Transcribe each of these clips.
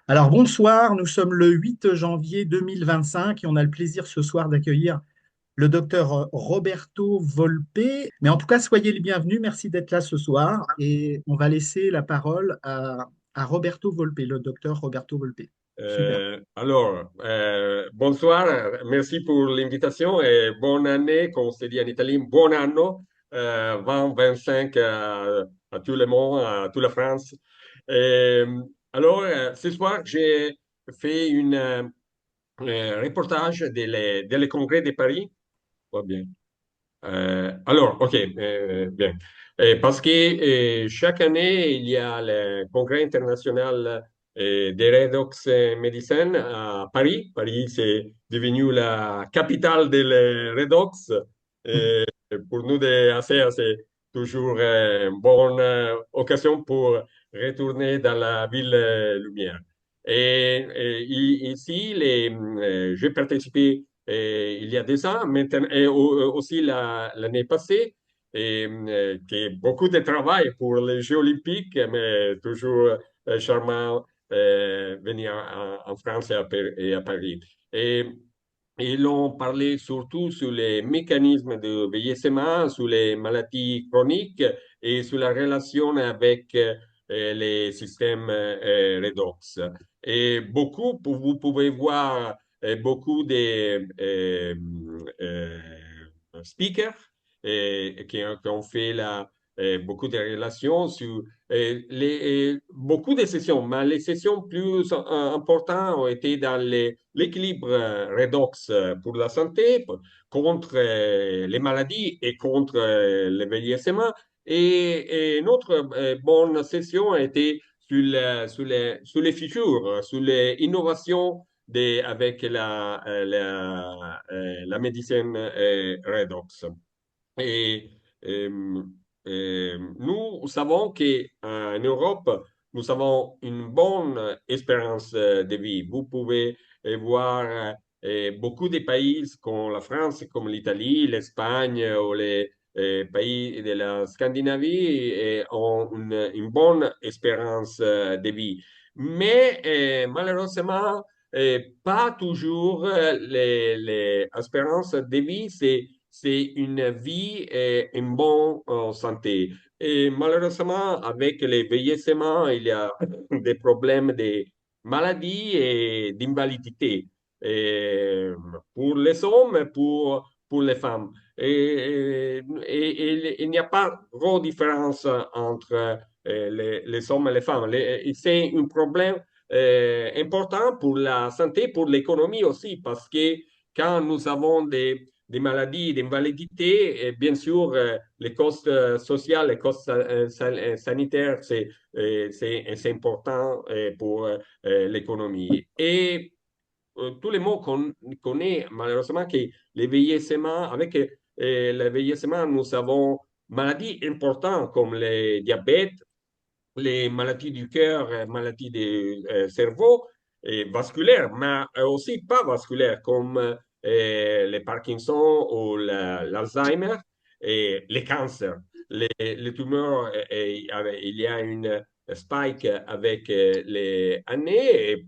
Alors bonsoir, nous sommes le 8 janvier 2025 et on a le plaisir ce soir d'accueillir le docteur Roberto Volpe. Mais en tout cas, soyez les bienvenus, merci d'être là ce soir et on va laisser la parole à Roberto Volpe, le docteur Roberto Volpe. Super. Bonsoir, merci pour l'invitation et bonne année, comme on se dit en italien, buon anno, 2025 à tout le monde, à toute la France. Ce soir, j'ai fait un reportage des congrès de Paris. Va bien. Ok, bien. Parce que chaque année, il y a le congrès international des Redox Médecins à Paris. Paris, c'est devenu la capitale des Redox. Et pour nous, des ACA, c'est toujours une bonne occasion pour retourner dans la ville lumière. Ici, j'ai participé il y a des ans, maintenant, aussi l'année passée, qui est beaucoup de travail pour les Jeux olympiques, mais toujours charmant venir en France et à Paris. Et ils ont parlé surtout sur les mécanismes de vieillissement, sur les maladies chroniques et sur la relation avec les systèmes redox. Et beaucoup, vous pouvez voir beaucoup de speakers qui ont fait beaucoup de relations sur beaucoup de sessions, mais les sessions plus importantes ont été dans l'équilibre redox pour la santé, contre les maladies et contre le vieillissement. Et notre bonne session a été sur les futurs, sur les innovations avec la médecine redox. Et euh, nous savons qu'en Europe, nous avons une bonne espérance de vie. Vous pouvez voir beaucoup de pays comme la France, comme l'Italie, l'Espagne ou les pays de la Scandinavie ont une bonne espérance de vie. Mais malheureusement, pas toujours les espérances de vie, c'est une vie en bonne santé. Et malheureusement, avec le vieillissement, il y a des problèmes de maladies et d'invalidité pour les hommes, pour les femmes. Et il n'y a pas trop de différence entre les hommes et les femmes. C'est un problème important pour la santé, pour l'économie aussi, parce que quand nous avons des maladies d'invalidité, et bien sûr, les costes sociales, les costes sanitaires, c'est important pour l'économie. Et tout le monde connaît malheureusement que le vieillissement, avec le vieillissement, nous avons maladies importantes comme le diabète, les maladies du cœur, maladies du cerveau et vasculaires, mais aussi pas vasculaires comme les Parkinson ou l'Alzheimer et les cancers. Les tumeurs, il y a une spike avec les années et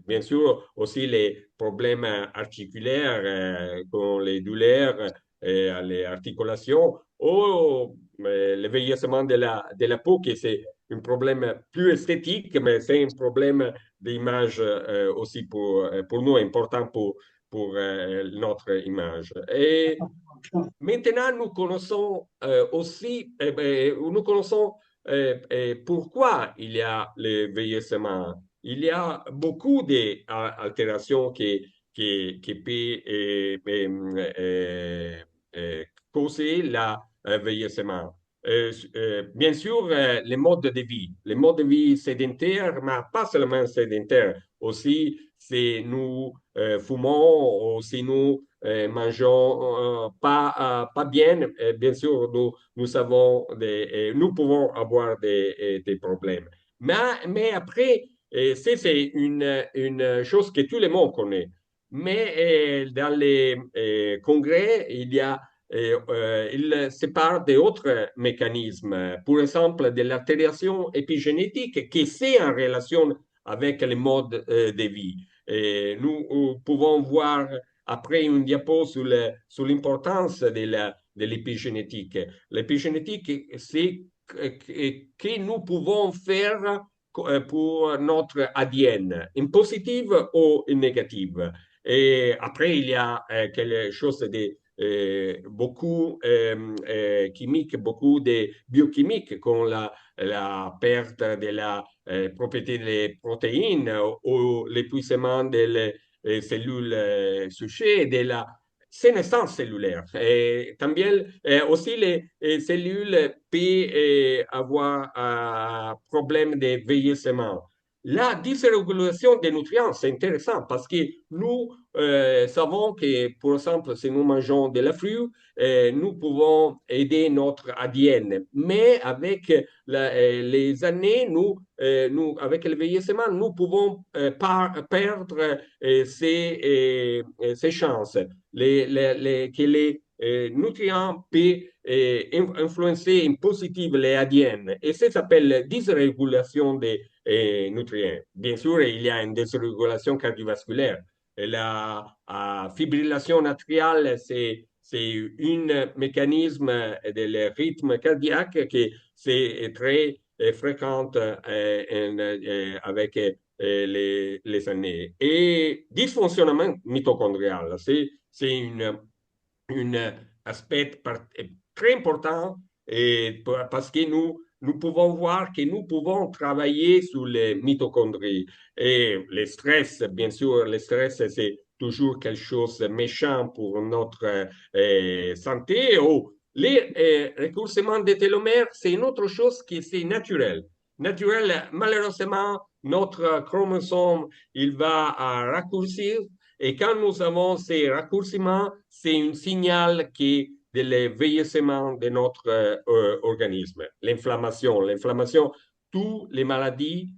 bien sûr aussi les problèmes articulaires comme les douleurs et les articulations ou le vieillissement de la peau qui c'est un problème plus esthétique, mais c'est un problème d'image aussi pour nous, important pour notre image. Et maintenant, nous connaissons aussi, nous connaissons pourquoi il y a le vieillissement. Il y a beaucoup d'altérations qui peuvent causer le vieillissement. Bien sûr, les modes de vie. Les modes de vie sédentaires, mais pas seulement sédentaires. Aussi, si nous fumons ou si nous mangeons pas bien, bien sûr, nous pouvons avoir des problèmes. Mais après, c'est une chose que tout le monde connaît. Mais dans les congrès, il sépare d'autres mécanismes, par exemple de l'altération épigénétique qui c'est en relation avec les modes de vie. Et nous pouvons voir après une diapo sur l'importance de l'épigénétique. L'épigénétique, c'est que nous pouvons faire pour notre ADN, une positive ou une négative. Et après, il y a quelque chose de beaucoup chimique, beaucoup de biochimique, comme la perte de la propriété des protéines ou l'épuisement des cellules souchées, de la sénescence cellulaire. Et también aussi les cellules peuvent avoir un problème de vieillissement. La dysrégulation des nutriments, c'est intéressant parce que nous savons que, par exemple, si nous mangeons de la fruit, nous pouvons aider notre ADN. Mais avec les années, avec le vieillissement, nous pouvons perdre ces chances. Que les nutriments peuvent influencer en positif les ADN. Et ça s'appelle dysrégulation des nutriments. Bien sûr, il y a une dysrégulation cardiovasculaire. La fibrillation atriale, c'est un mécanisme de rythme cardiaque qui c'est très fréquent avec les années. Et dysfonctionnement mitochondrial, c'est un aspect très important parce que nous pouvons voir que nous pouvons travailler sur les mitochondries. Et le stress, bien sûr, le stress, c'est toujours quelque chose de méchant pour notre santé. Oh, les raccourcissements des télomères, c'est une autre chose qui est naturelle. Naturel, malheureusement, notre chromosome, il va raccourcir et quand nous avons ces raccourcissements, c'est un signal qui de le vieillissement de notre organisme. L'inflammation, toutes les maladies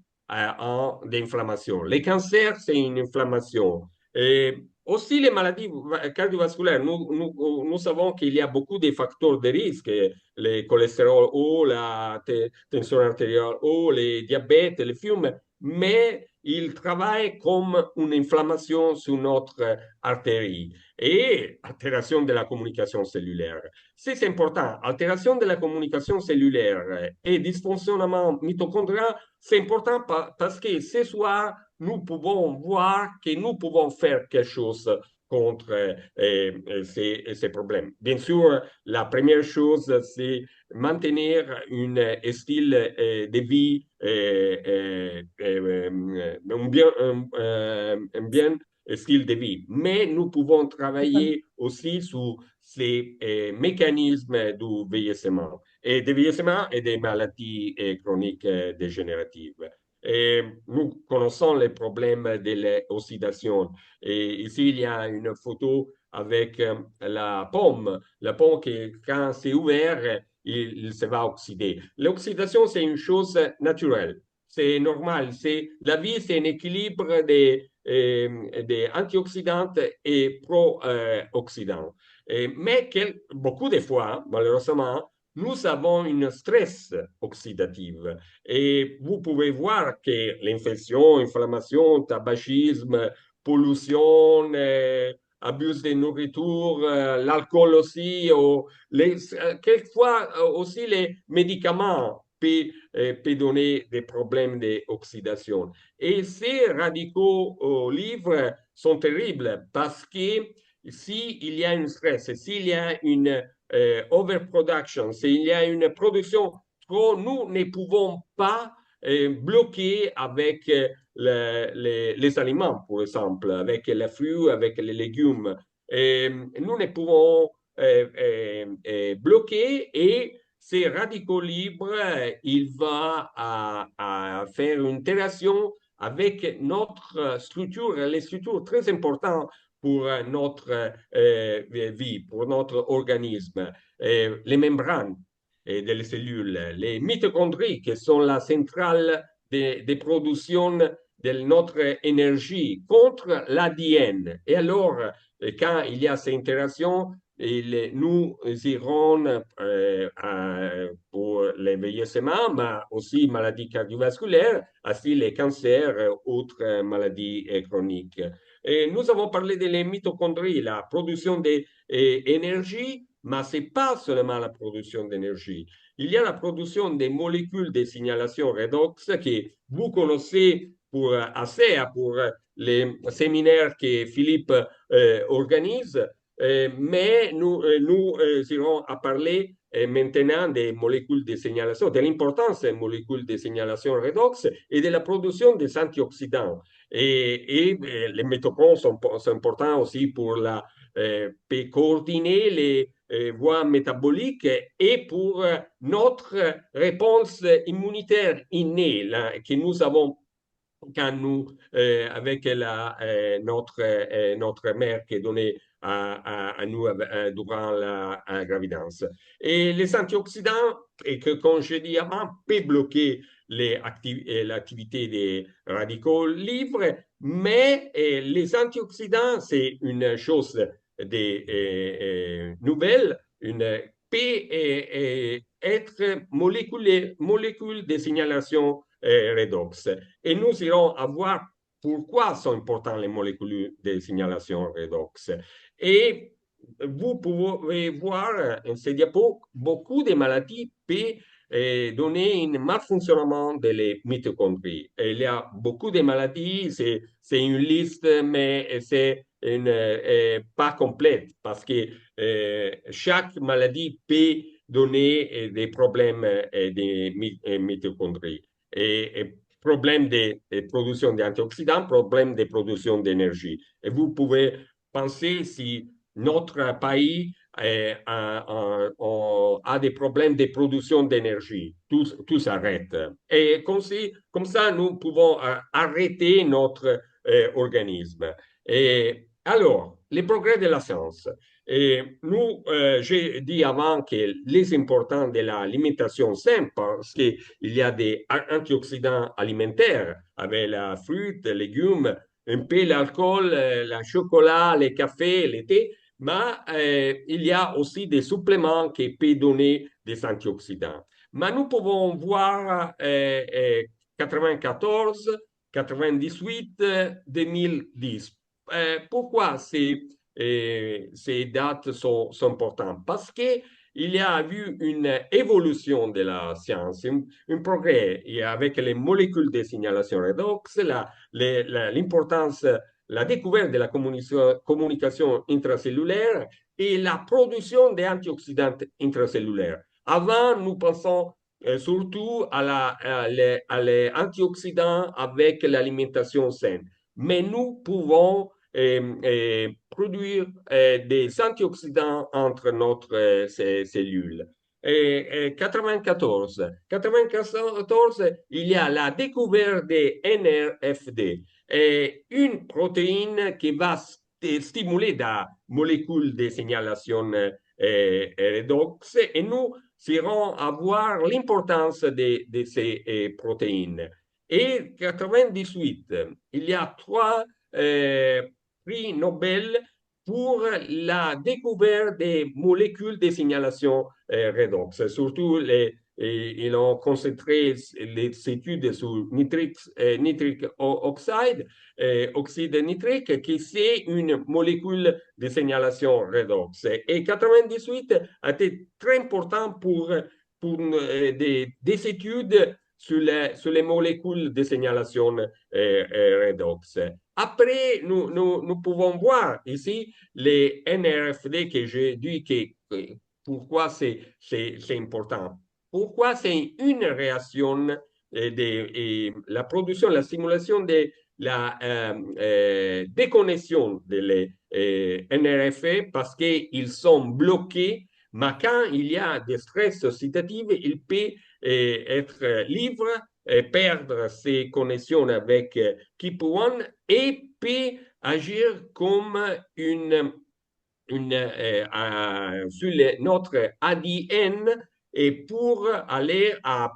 ont d'inflammation. Les cancers, c'est une inflammation. Et aussi les maladies cardiovasculaires, nous savons qu'il y a beaucoup de facteurs de risque, le cholestérol haut, la tension artérielle haut, les diabètes, les fumes, mais il travaille comme une inflammation sur notre artère et altération de la communication cellulaire. C'est important. Altération de la communication cellulaire et dysfonctionnement mitochondrial, c'est important parce que ce soir, nous pouvons voir que nous pouvons faire quelque chose contre ces problèmes. Bien sûr, la première chose, c'est maintenir un style de vie, un bien style de vie. Mais nous pouvons travailler aussi sur ces mécanismes du vieillissement et des maladies chroniques dégénératives. Et nous connaissons les problèmes de l'oxydation. Et ici, il y a une photo avec la pomme. La pomme qui, quand c'est ouvert, il se va oxyder. L'oxydation, c'est une chose naturelle. C'est normal. La vie, c'est un équilibre des antioxydants et pro-oxydants. Mais beaucoup de fois, malheureusement, nous avons une stress oxydative. Et vous pouvez voir que l'infection, inflammation, tabagisme, pollution, abus de nourriture, l'alcool aussi, quelquefois aussi les médicaments peuvent donner des problèmes d'oxydation. Et ces radicaux au livre sont terribles parce que s'il y a un stress, s'il y a une overproduction, s'il y a une production trop, nous ne pouvons pas bloquer avec les aliments, par exemple, avec les fruits, avec les légumes. Nous ne pouvons bloquer et ces radicaux libres, il va à faire une interaction avec notre structure, les structures très importantes pour notre vie, pour notre organisme, les membranes des cellules, les mitochondries qui sont la centrale de production de notre énergie contre l'ADN. Et alors, quand il y a ces interactions, nous irons pour les vieillissements, mais aussi maladies cardiovasculaires, ainsi les cancers, autres maladies chroniques. Et nous avons parlé des mitochondries, la production d'énergie, mais ce n'est pas seulement la production d'énergie. Il y a la production des molécules de signalation redox que vous connaissez assez pour les séminaires que Philippe organise. Mais nous irons à parler maintenant des molécules de signalation, de l'importance des molécules de signalation redox et de la production des antioxydants. Et les mitochondries sont importants aussi pour coordonner les voies métaboliques et pour notre réponse immunitaire innée là, que nous avons quand nous, avec notre mère qui est donnée à nous durant la gravidence. Et les antioxydants, et que, comme je dis avant, peuvent bloquer l'activité des radicaux libres, mais les antioxydants, c'est une chose nouvelle, une peut être molécule de signalation redox. Et nous irons à voir pourquoi sont importantes les molécules de signalation redox. Et vous pouvez voir en ces diapos, beaucoup de maladies peuvent donner un malfonctionnement des mitochondries. Et il y a beaucoup de maladies, c'est une liste, mais c'est pas complète parce que chaque maladie peut donner des problèmes des mitochondries et problème de production d'antioxydants, problème de production d'énergie. Et vous pouvez penser si notre pays a des problèmes de production d'énergie, tout s'arrête. Et comme ça, nous pouvons arrêter notre organisme. Et alors, les progrès de la science. Et nous, j'ai dit avant que les importants de l'alimentation simple, parce qu'il y a des antioxydants alimentaires avec la fruits, les légumes, un peu l'alcool, le chocolat, les cafés, le thé, mais il y a aussi des suppléments qui peuvent donner des antioxydants. Mais nous pouvons voir 94, 98, 2010. Pourquoi ces dates sont importantes? Parce qu'il y a eu une évolution de la science, un progrès et avec les molécules de signalation redox, l'importance, la découverte de la communication intracellulaire et la production d'antioxydants intracellulaires. Avant, nous pensons surtout à les antioxydants avec l'alimentation saine. Mais nous pouvons produire des antioxydants entre notre cellules. Et 94, il y a la découverte des NRFD, une protéine qui va stimuler la molécule de signalation redox et nous irons à voir l'importance de ces protéines. Et 98, il y a trois prix Nobel pour la découverte des molécules de signalation redox. Surtout, ils ont concentré les études sur nitric oxide, oxyde nitrique, qui c'est une molécule de signalation redox. Et 98 a été très important pour des études sur les molécules de signalation redox. Après, nous pouvons voir ici les NRFD que j'ai dit pourquoi c'est important. Pourquoi c'est une réaction la production, la stimulation de la déconnexion des NRF parce qu'ils sont bloqués, mais quand il y a des stress oxydatifs, il peut être libre, perdre ses connexions avec KEAP1 et peut agir comme sur notre ADN et pour aller à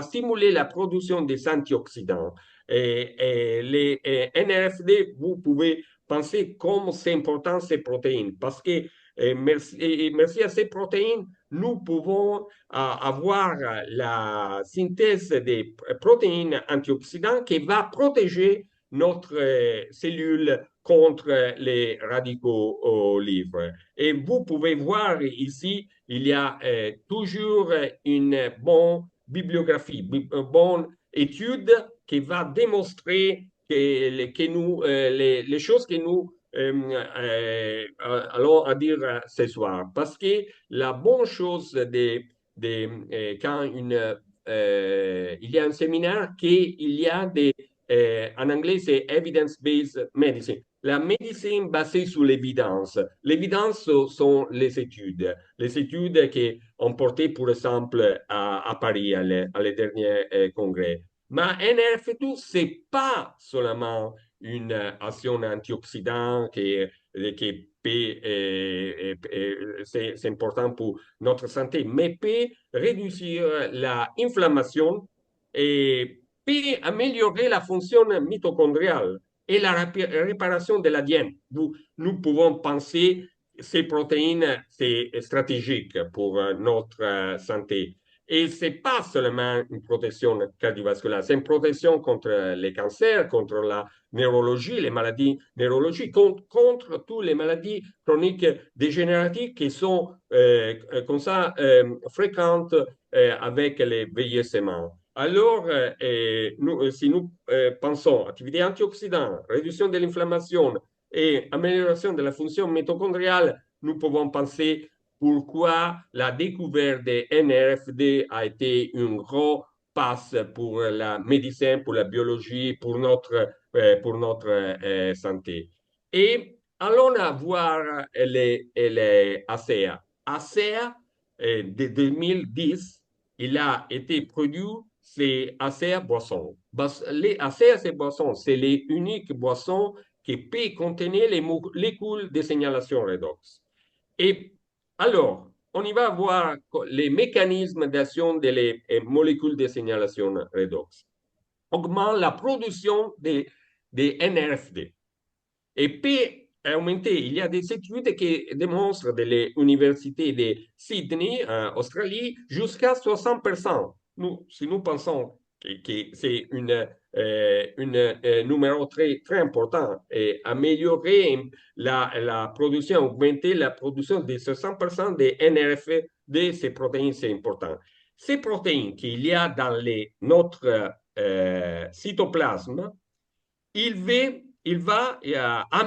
stimuler la production des antioxydants. Et les NRFD, vous pouvez penser comme c'est important ces protéines, parce que merci à ces protéines, nous pouvons avoir la synthèse des protéines antioxydantes qui va protéger notre cellule contre les radicaux libres. Et vous pouvez voir ici, il y a toujours une bonne bibliographie, une bonne étude qui va démontrer que nous, les choses que nous allons à dire ce soir. Parce que la bonne chose quand il y a un séminaire, qu'il y a en anglais, c'est evidence-based medicine. La médecine basée sur l'évidence. L'évidence sont les études qui ont porté, pour exemple, à Paris, à les derniers congrès. Mais NRF2, c'est pas seulement une action antioxydante qui peut, c'est important pour notre santé, mais peut réduire l'inflammation et peut améliorer la fonction mitochondriale et la réparation de l'ADN. Nous pouvons penser que ces protéines, c'est stratégique pour notre santé. Et ce n'est pas seulement une protection cardiovasculaire, c'est une protection contre les cancers, contre la neurologie, les maladies neurologiques, contre toutes les maladies chroniques dégénératives qui sont comme ça fréquentes avec les vieillissements. Alors, si nous pensons activité antioxydante, réduction de l'inflammation et amélioration de la fonction mitochondriale, nous pouvons penser pourquoi la découverte des NRFD a été une grosse passe pour la médecine, pour la biologie, pour notre santé. Et allons voir les ASEA. ASEA, de 2010, il a été produit, c'est ASEA Boisson. Les ASEA, c'est boissons, c'est les uniques boissons qui peuvent contenir les molécules de signalation redox. Et alors, on y va voir les mécanismes d'action des molécules de signalation redox. Augmente la production des NRFD. Et peut augmenter. Il y a des études qui démontrent de l'université de Sydney, en Australie, jusqu'à 60%. Si nous pensons que c'est numéro très important, et améliorer la production, augmenter la production de 60% des NRF de ces protéines, c'est important. Ces protéines qu'il y a dans notre cytoplasme, il va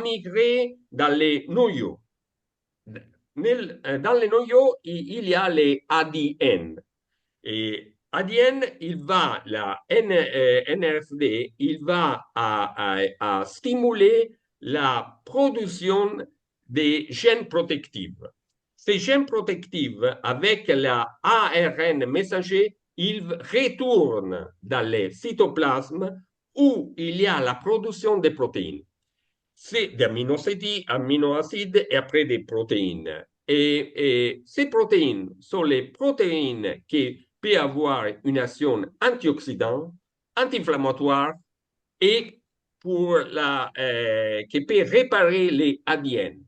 migrer dans les noyaux. Dans les noyaux, il y a les ADN. Et ADN, la NRFD, il va à stimuler la production des gènes protectifs. Ces gènes protectifs, avec la ARN messager, ils retournent dans les cytoplasmes où il y a la production de protéines. C'est des aminoacides et après des protéines. Et ces protéines sont les protéines qui peuvent avoir une action antioxydante, anti-inflammatoire et qui peut réparer les ADN.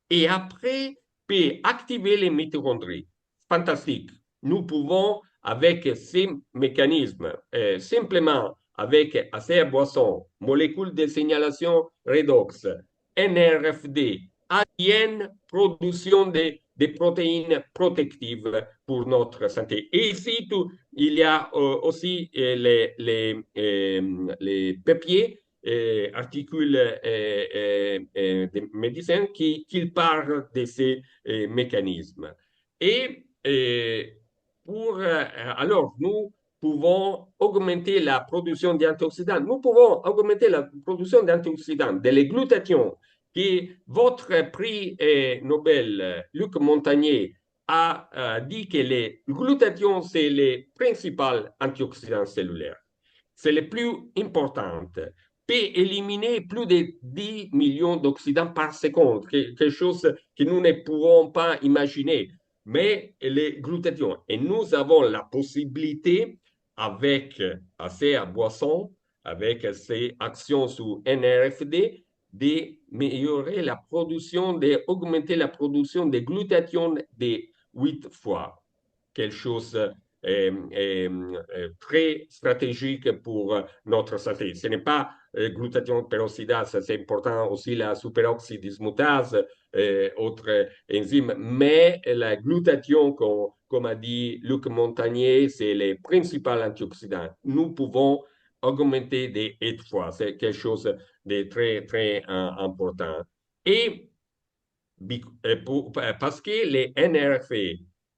Et après, peut activer les mitochondries. Fantastique. Nous pouvons, avec ces mécanismes, simplement avec ACR boisson, molécules de signalation redox, NRFD, ADN, production des protéines protectives pour notre santé. Et ici, il y a aussi les papiers articles de médecins qui parlent de ces mécanismes. Et alors, nous pouvons augmenter la production d'antioxydants. Nous pouvons augmenter la production d'antioxydants, de les glutathions, qui votre prix Nobel, Luc Montagnier, a dit que les glutathions, c'est les principaux antioxydants cellulaires. C'est les plus importantes. Peut éliminer plus de 10 millions d'oxydants par seconde, quelque chose que nous ne pouvons pas imaginer. Mais les glutathions, et nous avons la possibilité, avec assez à boisson, avec ces actions sous NRFD, d'améliorer la production, d'augmenter la production de glutathione de 8 fois. Quelque chose très stratégique pour notre santé. Ce n'est pas glutathione peroxydase, c'est important aussi la superoxydismutase, autre enzyme, mais la glutathione, comme a dit Luc Montagnier, c'est le principal antioxydant. Nous pouvons augmenter des 8 fois, c'est quelque chose de très, très important. Et parce que les NRF,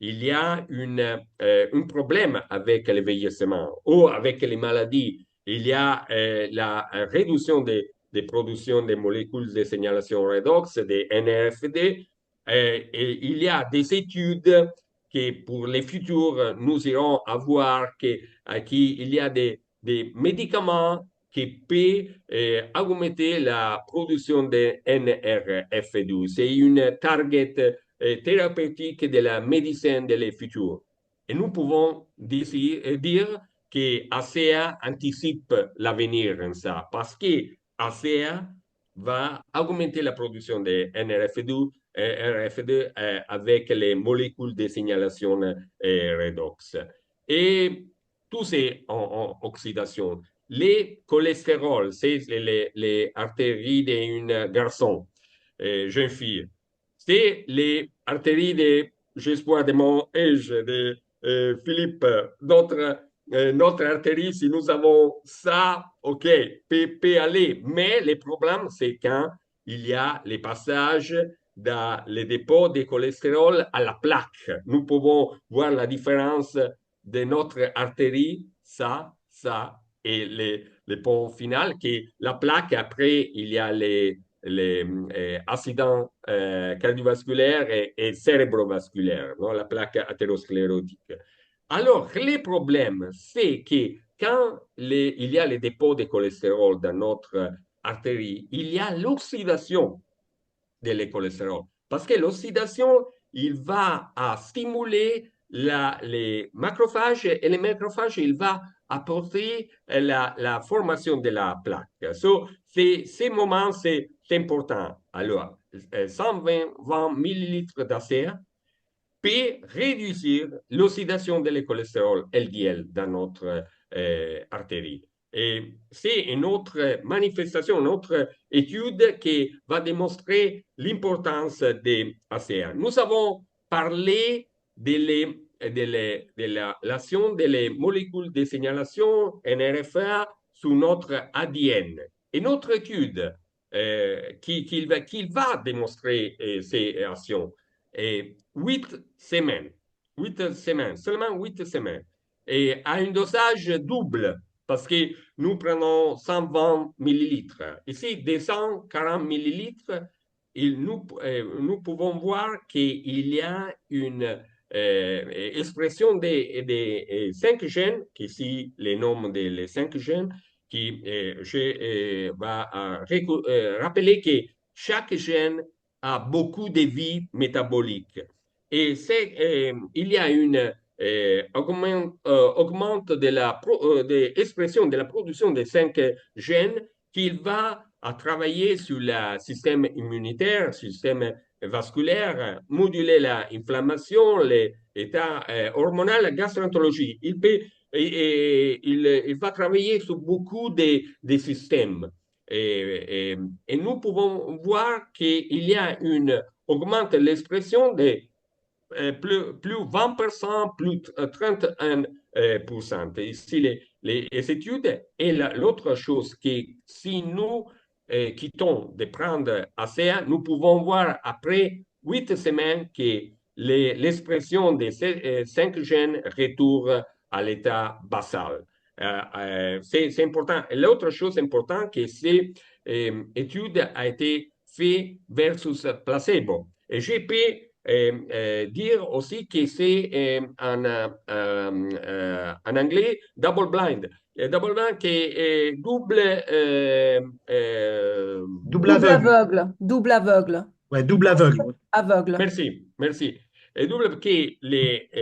il y a un problème avec le vieillissement ou avec les maladies. Il y a la réduction des productions des molécules de signalation redox, des NRFD, et il y a des études que pour les futurs, nous irons avoir qu'il y a des médicaments qui peuvent augmenter la production de NRF12. C'est une target thérapeutique de la médecine de les futurs. Et nous pouvons dire que ASEA anticipe l'avenir en ça, parce que ASEA va augmenter la production de NRF2, RF2 avec les molécules de signalation redox. Et tout c'est en oxydation. Les cholestérols, c'est les artères d'un garçon, jeune fille. C'est les artères de, j'espère de mon âge, de Philippe, notre artère, si nous avons ça, OK, peut aller. Mais le problème, c'est quand il y a les passages dans les dépôts de cholestérol à la plaque. Nous pouvons voir la différence de notre artère, ça, et le pont final, qui est la plaque. Après, il y a les accidents cardiovasculaires et cérébrovasculaires, non? La plaque athérosclérotique. Alors, le problème, c'est que quand il y a les dépôts de cholestérol dans notre artère, il y a l'oxydation de cholestérol. Parce que l'oxydation, il va à stimuler les macrophages et les macrophages, il va apporter la formation de la plaque. Ces moments, c'est important. Alors, 120 millilitres d'ACA peut réduire l'oxydation de cholestérol LDL dans notre artère. Et c'est une autre manifestation, une autre étude qui va démontrer l'importance des ACA. Nous avons parlé de l'action des molécules de signalation NRFA sur notre ADN. Et notre étude qui va démontrer ces actions et 8 semaines, 8 semaines, seulement 8 semaines, et à un dosage double, parce que nous prenons 120 millilitres. Ici, des 140 millilitres, nous pouvons voir qu'il y a une expression des 5 gènes, qui ici les noms des 5 gènes, qui je va rappeler que chaque gène a beaucoup de vies métaboliques. Et il y a une augmente de l'expression de la production des 5 gènes qui va à travailler sur le système immunitaire, système vasculaire, moduler l'inflammation, l'état hormonal, la gastroentérologie. Il va travailler sur beaucoup de systèmes. Et nous pouvons voir qu'il y a augmente l'expression de plus 20%, plus 31%. Ici, les études. Et l'autre chose, qui si nous quittons de prendre ASEA, nous pouvons voir après 8 semaines que l'expression des 5 gènes retourne à l'état basal. C'est important. Et l'autre chose importante, que cette étude a été faite versus placebo. Et j'ai pu dire aussi que c'est en anglais double blind. Double blind qui est double, Double Double aveugle. aveugle. Double aveugle. Ouais, double aveugle. Aveugle. merci, merci. est double que les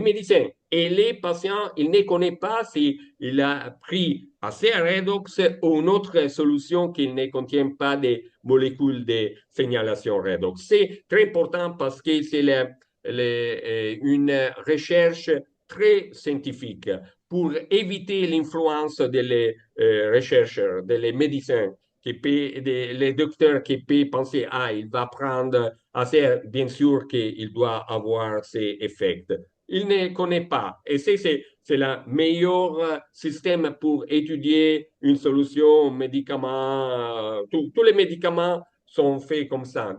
médecins et les patients, ils ne connaissent pas s'il a pris assez redox ou une autre solution qui ne contient pas des molécules de signalation redox. C'est très important parce que c'est une recherche très scientifique pour éviter l'influence des chercheurs, des médecins les docteurs qui peuvent penser, ah, il va prendre assez, bien sûr qu'il doit avoir ses effets. Il ne connaît pas. Et c'est le meilleur système pour étudier une solution, un médicament. Tous les médicaments sont faits comme ça.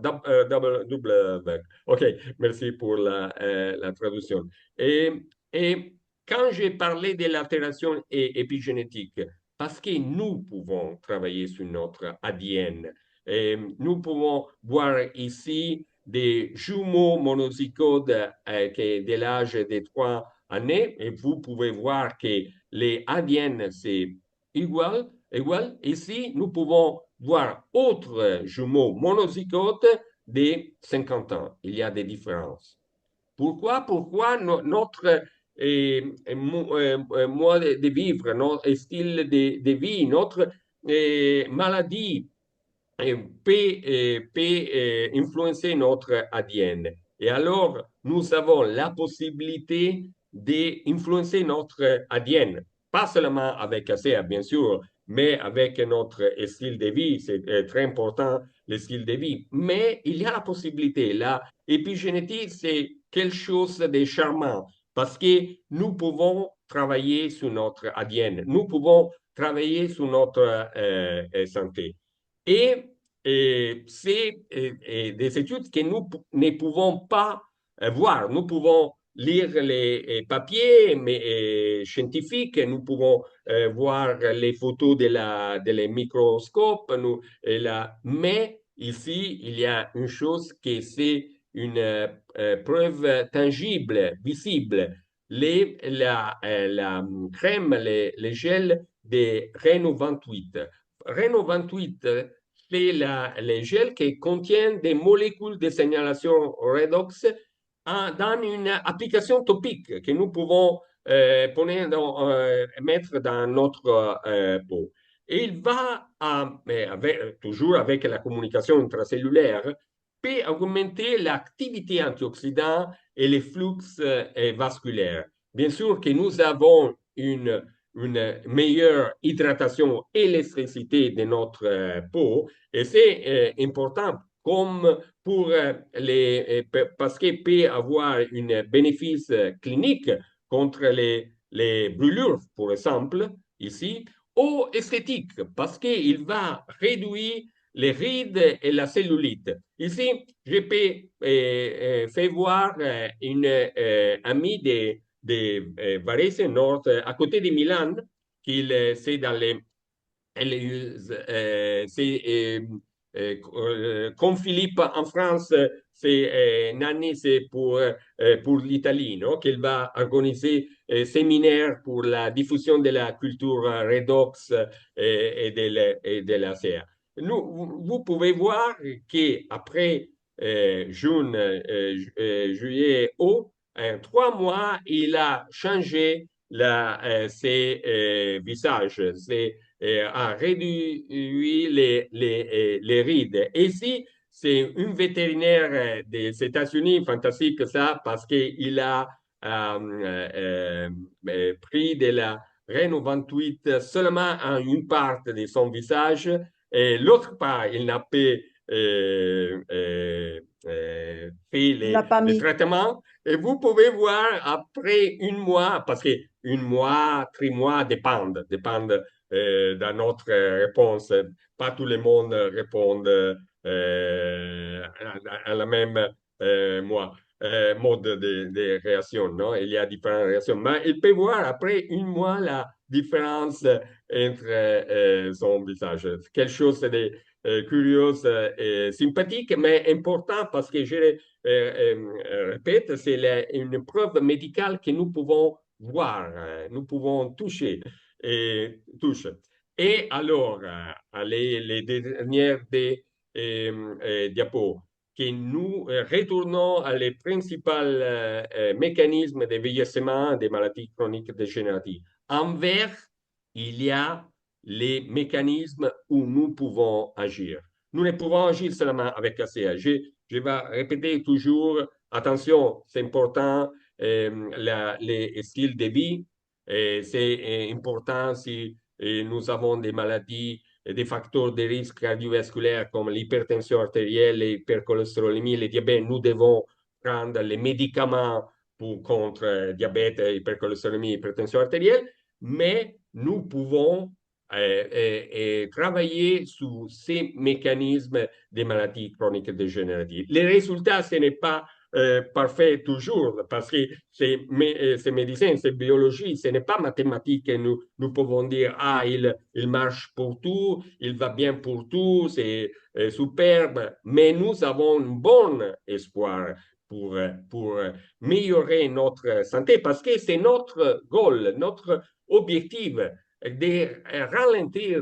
Double. OK, merci pour la traduction. Et, et quand j'ai parlé de l'altération épigénétique, parce que nous pouvons travailler sur notre ADN. Et nous pouvons voir ici des jumeaux monozygotes qui, dès l'âge de 3 années, et vous pouvez voir que les ADN, c'est égal. Ici, nous pouvons voir autres jumeaux monozygotes de 50 ans. Il y a des différences. Pourquoi notre mode de vivre, notre style de vie, notre maladie peut influencer notre ADN. Et alors, nous avons la possibilité d'influencer notre ADN, pas seulement avec ACA, bien sûr, mais avec notre style de vie. C'est très important, le style de vie. Mais il y a la possibilité. La épigénétique, c'est quelque chose de charmant parce que nous pouvons travailler sur notre ADN, nous pouvons travailler sur notre santé. Et, c'est des études que nous ne pouvons pas voir. Nous pouvons lire les papiers mais, scientifiques, nous pouvons voir les photos de les microscopes, mais ici, il y a une chose qui c'est une preuve tangible, visible. La crème, les gels de Reno 28. Reno 28, c'est les gels qui contiennent des molécules de signalation redox dans une application topique que nous pouvons mettre dans notre peau. Et il va, toujours avec la communication intracellulaire, peut augmenter l'activité antioxydante et les flux vasculaires. Bien sûr que nous avons une meilleure hydratation et l'électricité de notre peau. Et c'est important comme pour parce qu'il peut avoir un bénéfice clinique contre les brûlures, par exemple, ici, ou esthétique, parce qu'il va réduire les rides et la cellulite. Ici, je peux faire voir une amie de Varese Nord, à côté de Milan, c'est dans les c'est comme Philippe en France, c'est Nanni, c'est pour l'Italie, non? Qu'il va organiser séminaire pour la diffusion de la culture redox et de la CA. Vous pouvez voir qu'après juin, juillet, août, 3 mois, il a changé ses visages, a réduit les rides. Et ici, c'est une vétérinaire des États-Unis, fantastique ça, parce qu'il a pris de la Reno 28 seulement en une part de son visage et l'autre part, il n'a pas fait Il l'a pas les mis. traitements. Et vous pouvez voir après 1 mois, parce que 1 mois, 3 mois dépendent de notre réponse. Pas tout le monde répond à la même mode de réaction, non? Il y a différentes réactions. Mais il peut voir après 1 mois la différence entre son visage. Quelque chose de curieux et sympathique, mais important parce que répète, c'est une preuve médicale que nous pouvons voir, nous pouvons toucher touche. Et alors, les dernières diapos, que nous retournons à les principaux mécanismes de vieillissement des maladies chroniques dégénératives. Envers, il y a les mécanismes où nous pouvons agir. Nous ne pouvons agir seulement avec la CA. Je vais répéter toujours, attention, c'est important, les styles de vie, c'est important si nous avons des maladies, des facteurs de risque cardiovasculaire comme l'hypertension artérielle, l'hypercholestérolémie, le diabète. Nous devons prendre les médicaments contre diabète, hypercholestérolémie, hypertension artérielle, mais nous pouvons travailler sur ces mécanismes des maladies chroniques dégénératives. Les résultats, ce n'est pas parfait toujours, parce que ces médecins, ces biologies, ce n'est pas mathématique que nous pouvons dire, ah, il marche pour tout, il va bien pour tout, c'est superbe, mais nous avons un bon espoir pour améliorer notre santé, parce que c'est notre goal, notre objectif de ralentir,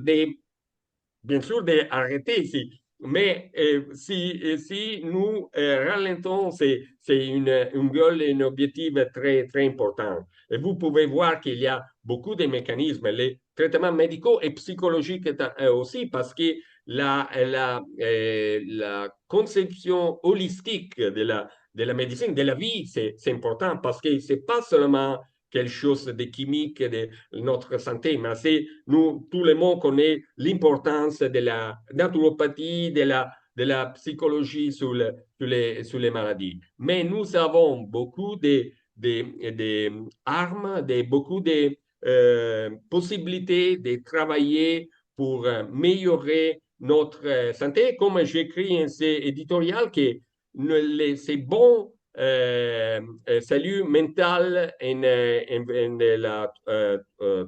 bien sûr d'arrêter ici. Mais si nous ralentons, c'est une goal et un objectif très, très important. Et vous pouvez voir qu'il y a beaucoup de mécanismes, les traitements médicaux et psychologiques aussi, parce que la conception holistique de la médecine, de la vie, c'est important parce que c'est pas seulement quelque chose de chimique de notre santé, mais c'est nous, tout le monde connaît l'importance de la naturopathie, de la psychologie sur les maladies. Mais nous avons beaucoup d'armes, beaucoup de possibilités de travailler pour améliorer notre santé. Comme j'écris un éditorial, que c'est bon salut mental en la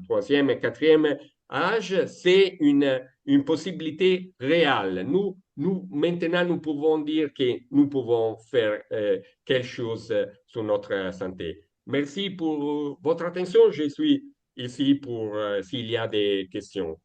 troisième et quatrième âge, c'est une possibilité réelle. Maintenant, nous pouvons dire que nous pouvons faire quelque chose sur notre santé. Merci pour votre attention. Je suis ici pour s'il y a des questions.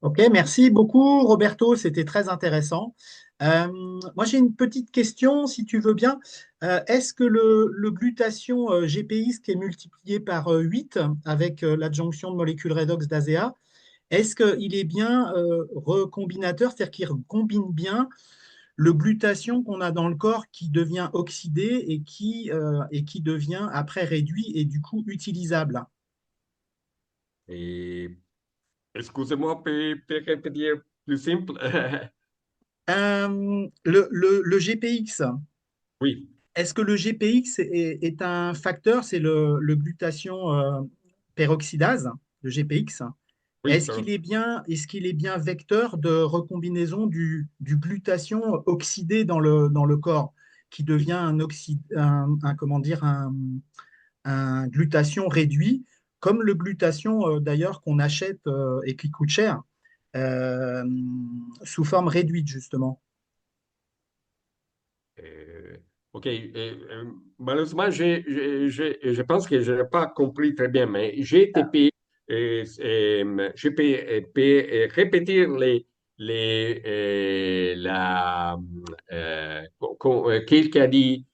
Ok, merci beaucoup, Roberto. C'était très intéressant. Euh, Moi, j'ai une petite question, si tu veux bien. Est-ce que le glutathion GPX qui est multiplié par 8 avec l'adjonction de molécules redox d'ASEA, est-ce qu'il est bien recombinateur, c'est-à-dire qu'il recombine bien le glutathion qu'on a dans le corps qui devient oxydé et qui devient après réduit et du coup utilisable? Et excusez-moi, peut répéter plus simple? Le GPX. Oui, Est-ce que le GPX est un facteur, c'est le glutathion peroxydase, le GPX? oui, pardon. Est-ce qu'il est bien vecteur de recombinaison du glutathion oxydé dans le corps, qui devient comment dire, un glutathion réduit, comme le glutathion d'ailleurs qu'on achète et qui coûte cher, euh, sous forme réduite justement? Euh, OK. Malheureusement, je pense que je n'ai pas compris très bien, mais GTP, je peux, répéter qu'il a dit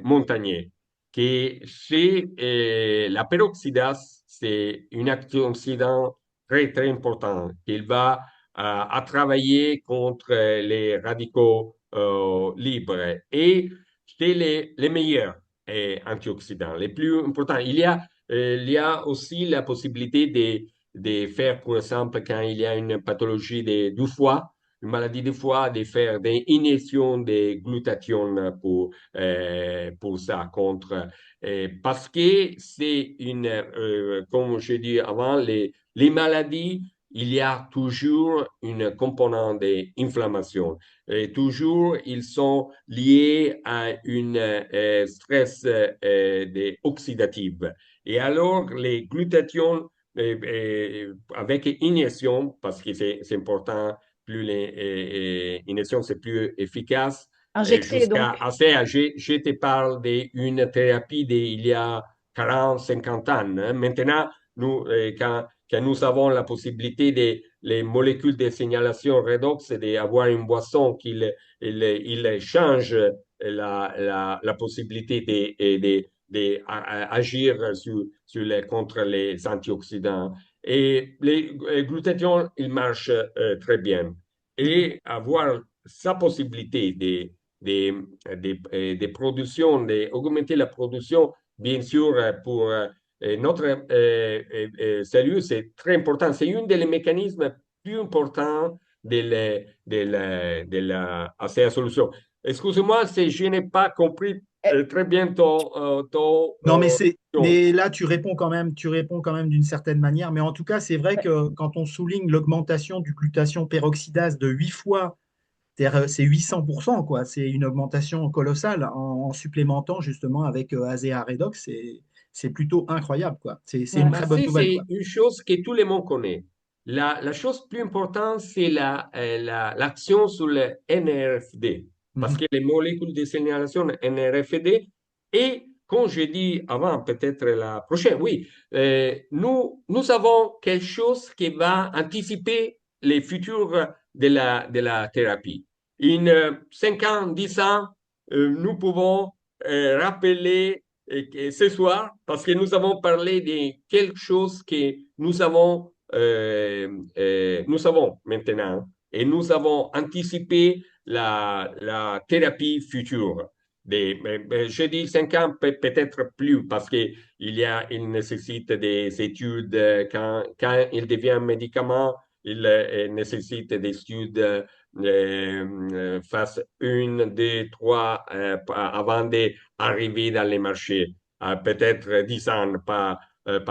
Montagnier, que c'est la peroxydase, c'est une antioxydant très, très important, qu'il va à travailler contre les radicaux libres. Et c'est les meilleurs antioxydants, les plus importants. Il y a aussi la possibilité de faire, par exemple, quand il y a une pathologie du foie, une maladie du foie, de faire des injections de glutathion pour ça, parce que c'est comme je dis avant, les maladies, il y a toujours une composante d'inflammation. Et toujours, ils sont liés à une stress oxydatif. Et alors, les glutathions avec injection, parce que c'est important, plus les injections, c'est plus efficace. Injecté, Jusqu'à donc. assez âgé, je te parle d'une thérapie d'il y a 40, 50 ans. Hein. Maintenant, quand nous avons la possibilité les molécules de signalation redox, c'est d'avoir une boisson il change la possibilité d'agir contre les antioxydants. Et les glutathions, ils marchent très bien. Et avoir sa possibilité de production, d'augmenter la production, bien sûr, pour notre cellule, c'est très important. C'est un des mécanismes plus importants à cette solution. Excusez-moi si je n'ai pas compris Eh, très bien Non, question. mais là, tu réponds quand même d'une certaine manière. Mais en tout cas, c'est vrai que quand on souligne l'augmentation du glutathion peroxydase de 8 fois, c'est 800%, quoi. C'est une augmentation colossale en supplémentant justement avec ASEA Redox. C'est plutôt incroyable, quoi. C'est une ouais. très Mais bonne nouvelle, c'est quoi. une chose que tout le monde connaît. La chose plus importante, c'est l'action sur le NRFD, parce Mhm. que les molécules de signalation NRFD, et comme je dis avant, peut-être la prochaine, oui, nous avons quelque chose qui va anticiper les futurs de la thérapie. In 5 ans, 10 ans, nous pouvons rappeler ce soir, parce que nous avons parlé de quelque chose que nous savons maintenant et nous avons anticipé la thérapie future. Je dis 5 ans, peut-être plus, parce il nécessite des études quand il devient un médicament, il nécessite des études phase 1, 2, 3 avant d'arriver dans les marchés. Peut-être 10 ans, pas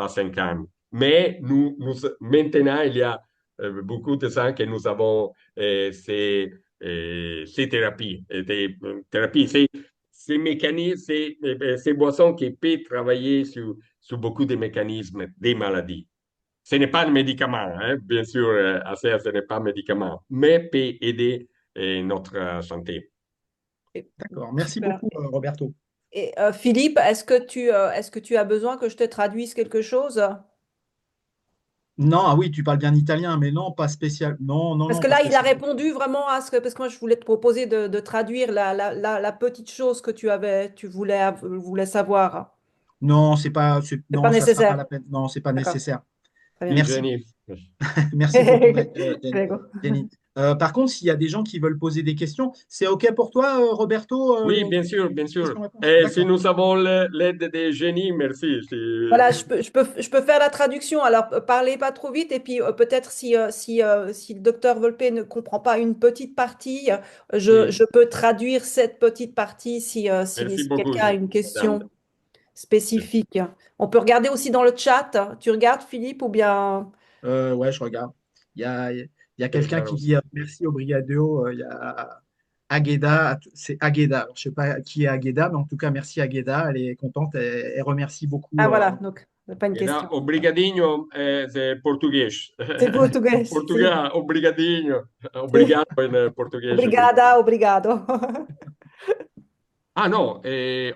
5 ans. Mais maintenant, il y a beaucoup de temps que nous avons ces thérapies, ces mécanismes, ces boissons qui peuvent travailler sur beaucoup de mécanismes des maladies. Ce n'est pas un médicament, hein, bien sûr, ACR, ce n'est pas un médicament, mais peut aider notre santé. Et- D'accord. Merci Super. beaucoup, Roberto. Et Philippe, est-ce que tu as besoin que je te traduise quelque chose? Non, ah oui, tu parles bien italien, mais non, pas spécial. Non, non, Parce non, que pas là, il a spécialement. répondu vraiment à ce que, parce que moi, je voulais te proposer de traduire la petite chose que tu voulais savoir. Non, C'est pas non, ça sera pas nécessaire. la peine. Non, c'est pas D'accord. nécessaire. Très bien. Merci, Jenny. merci beaucoup, Prego. Jenny. Par contre, s'il y a des gens qui veulent poser des questions, c'est OK pour toi, Roberto, Oui, bien sûr, bien sûr. question-réponse? Et si D'accord. nous avons l'aide des génies, merci. Voilà, je peux faire la traduction. Alors, parlez pas trop vite. Et puis, peut-être si le docteur Volpe ne comprend pas une petite partie, je, Oui, je peux traduire cette petite partie si merci beaucoup, quelqu'un a une madame. question spécifique. On peut regarder aussi dans le chat. Tu regardes, Philippe, ou bien... Ouais, je regarde. Il y a Je quelqu'un regarde qui dit aussi. merci au Brigado. Il y a Agueda, c'est Agueda. Alors, je ne sais pas qui est Agueda, mais en tout cas, merci Agueda. Elle est contente. Elle remercie beaucoup. Ah, voilà, donc, pas une Et là, question. obrigadinho, c'est portugais. C'est portugais, En portugais, si. obrigadinho. Sì. Obrigado en portugais. Obrigada, obrigado. Ah non,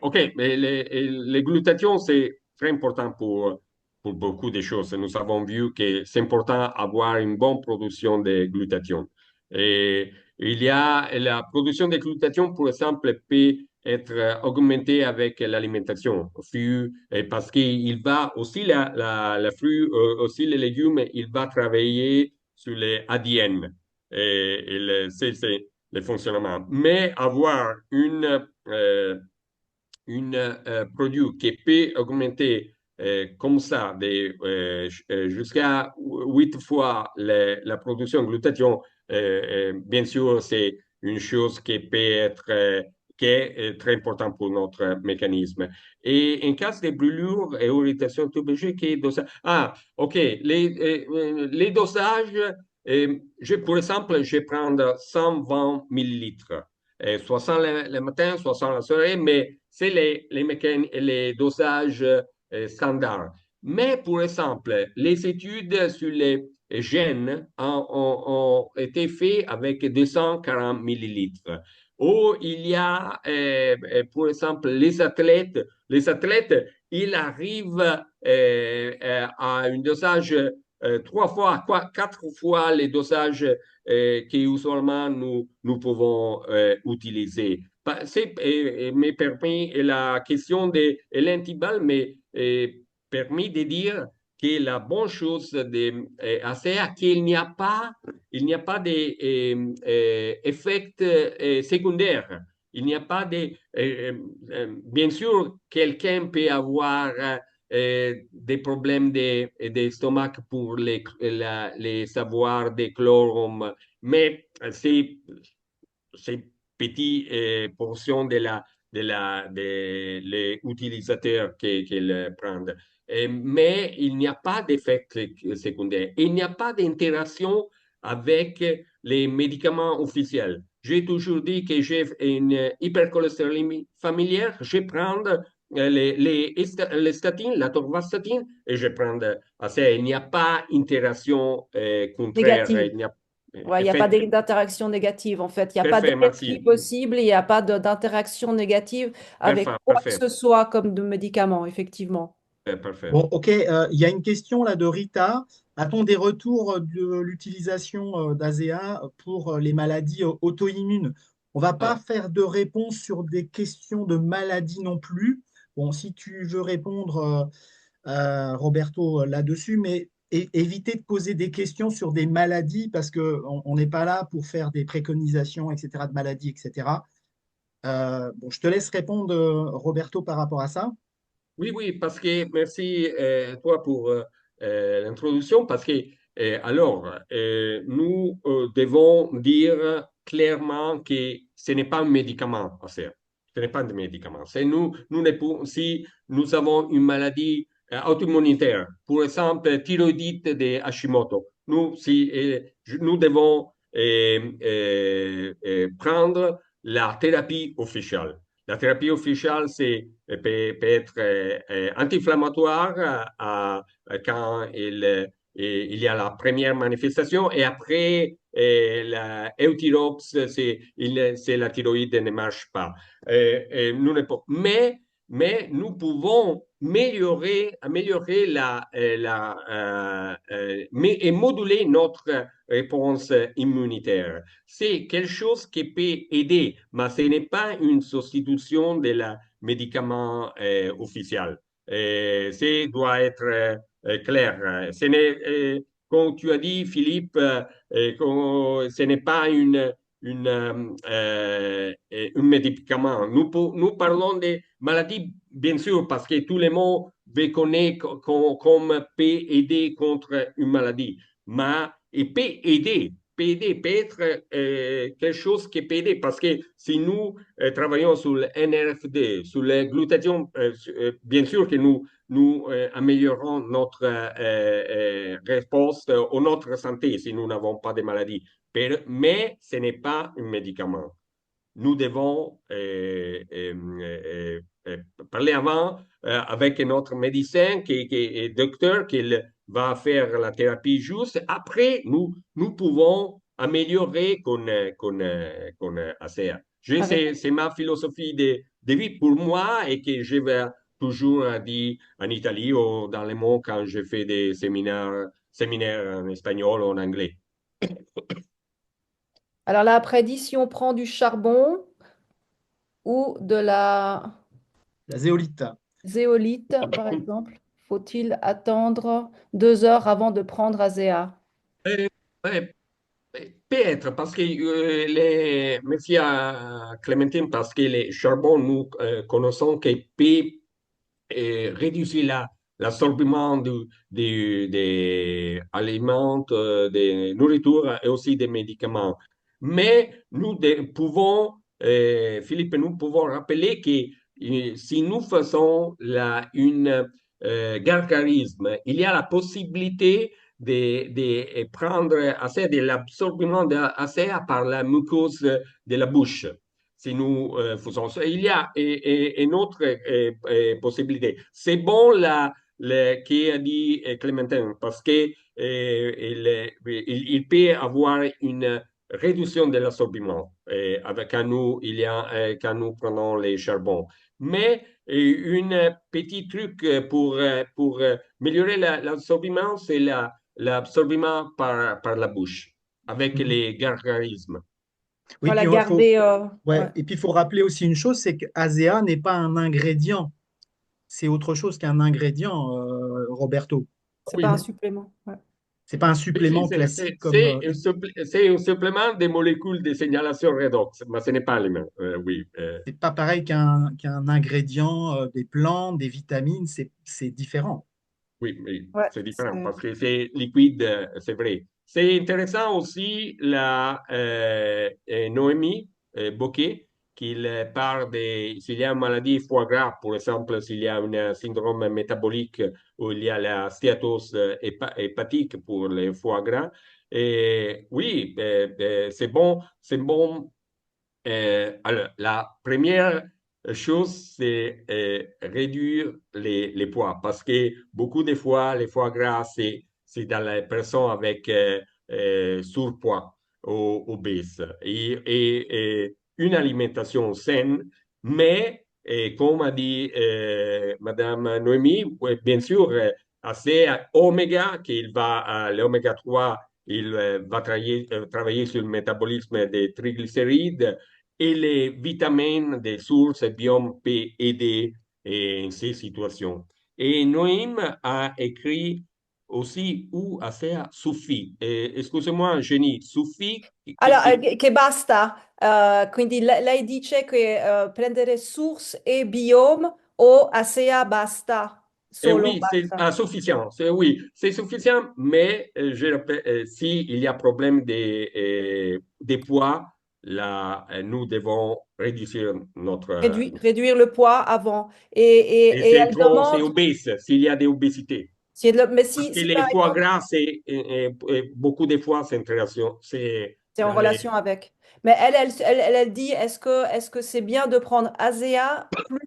OK, mais les glutathions, c'est très important pour beaucoup de choses. Nous avons vu que c'est important d'avoir une bonne production de glutathion. Et il y a la production de glutathion, par exemple, peut être augmentée avec l'alimentation, fruits, et parce qu'il va aussi, la fruit, aussi les légumes, il va travailler sur les ADN. C'est le fonctionnement. Mais avoir une produit qui peut augmenter comme ça jusqu'à 8 fois la production de glutathion, bien sûr, c'est une chose qui est très importante pour notre mécanisme. Et en cas de brûlure et irritation tuberculeuse, quel dosage? Ah, OK. Les dosages, pour exemple, je vais prendre 120 millilitres. 60 le matin, 60 la soirée, mais c'est les dosages standards. Mais, pour exemple, les études sur les gènes ont été faites avec 240 millilitres. Ou il y a, pour exemple, les athlètes, ils arrivent à un dosage trois fois, quatre fois les dosages que usuellement nous pouvons utiliser. Me permis la question de l'intibal me permis de dire que la bonne chose de ACEA, il n'y a pas d'effets secondaires. Il n'y a pas de... bien sûr, quelqu'un peut avoir des problèmes d'estomac pour les savoirs de chlorum, mais c'est petite portion de les utilisateurs qu'ils prennent. Mais il n'y a pas d'effet secondaire. Il n'y a pas d'interaction avec les médicaments officiels. J'ai toujours dit que j'ai une hypercholestérolémie familière. Je prends les statines, la torvastatine, et je prends assez. Il n'y a pas d'interaction contraire. Négative. Il n'y a Ouais, il n'y a pas effet d'interaction négative en fait. Il n'y a pas parfait, d'effet merci. possible, il n'y a pas d'interaction négative avec Parfait, quoi que parfait, ce soit comme de médicament, effectivement. parfait. Bon, ok, il y a une question là de Rita. A-t-on des retours de l'utilisation d'ASEA pour les maladies auto-immunes? On va pas Ah, faire de réponse sur des questions de maladies non plus. Bon, si tu veux répondre, Roberto, là-dessus, mais éviter de poser des questions sur des maladies parce qu'on n'est pas là pour faire des préconisations, etc., de maladies, etc. Bon, je te laisse répondre, Roberto, par rapport à ça. oui, oui, parce que merci toi pour l'introduction, parce que nous devons dire clairement que ce n'est pas un médicament à faire. Ce n'est pas un médicament. C'est si nous avons une maladie auto-immunitaire, par exemple thyroïdite de Hashimoto, nous devons prendre la thérapie officielle. La thérapie officielle, peut être anti-inflammatoire quand il y a la première manifestation et après la euthyrox, c'est la thyroïde ne marche pas. Nous ne po- mais nous pouvons améliorer et moduler notre réponse immunitaire. C'est quelque chose qui peut aider, mais ce n'est pas une substitution de la médicament officiel. Doit être clair. Comme tu as dit, Philippe, ce n'est pas un médicament. Nous parlons de maladies, bien sûr, parce que tout le monde veut connaître comme peut aider contre une maladie. Mais il peut être quelque chose qui peut aider parce que si nous travaillons sur le NRFD, sur le glutathion, bien sûr que nous améliorons notre réponse ou notre santé si nous n'avons pas de maladie. Mais ce n'est pas un médicament. Nous devons parler avant avec notre médecin qui est docteur, qui va faire la thérapie juste. Après, nous pouvons améliorer con ACA. Avec... C'est ma philosophie de vie pour moi et que je vais toujours dire en Italie ou dans le monde quand je fais des séminaires en espagnol ou en anglais. Alors là, après dit, si on prend du charbon ou de la La zéolite. zéolite, par exemple, faut-il attendre 2 heures avant de prendre ASEA? Euh, ouais, peut-être parce que merci à Clémentine parce que les charbons, nous connaissons qu'ils peuvent réduire l'absorbement des aliments, des nourritures et aussi des médicaments. Mais pouvons, Philippe, nous pouvons rappeler que si nous faisons une gargarisme, il y a la possibilité de prendre assez de l'absorbement assez par la muqueuse de la bouche si nous faisons ça. Il y a une autre possibilité. C'est bon qui a dit Clémentine parce que il peut avoir une réduction de l'absorbement avec quand nous prenons les charbons. Mais un petit truc pour améliorer l'absorbement, c'est l'absorbement par la bouche, avec Mhm. les gargarismes. Oui, Voilà, puis garder. ouais, Ouais, et puis il faut rappeler aussi une chose, c'est que ASEA n'est pas un ingrédient, c'est autre chose qu'un ingrédient, Roberto. c'est pas un Oui, supplément. Ouais. C'est pas un oui, si, supplément classique comme c'est un supplément des molécules de signalation redox, mais ce n'est pas les mêmes. Oui, c'est pas pareil qu'un ingrédient des plantes, des vitamines, c'est différent. oui, oui, Ouais, c'est différent c'est- parce que c'est liquide, c'est vrai. C'est intéressant aussi Noémie Bocquet, qu'il parle de s'il y a une maladie foie gras, par exemple, s'il y a un syndrome métabolique ou il y a la stéatose hépatique pour le foie gras. Et oui, c'est bon alors, la première chose, c'est réduire les poids parce que beaucoup de fois, les foie gras, c'est dans les personnes avec surpoids ou obèses. Et une alimentation saine, mais comme a dit Madame Noémie, ouais, bien sûr, assez oméga, l'oméga 3 il va travailler sur le métabolisme des triglycérides et les vitamines des sources et biomes peuvent aider en ces situations. Et Noïm a écrit aussi où ASEA suffit. Excusez-moi, Jenny, suffit Allora, che basta, quindi lei dice che prendere source e biome o ASEA basta, solo oui, c'est basta. suffisant. Oui, c'est suffisant, mais je répète, s'il y a problème des poids, là, nous devons réduire notre. Réduire le poids avant. Et Et c'est elle trop, c'est demande, obèse, s'il y a des obésités. mais Parce que si les par foie exemple, gras, beaucoup de fois, c'est une relation. C'est c'est en dans les. relation avec. Mais elle dit, est-ce que c'est bien de prendre ASEA plus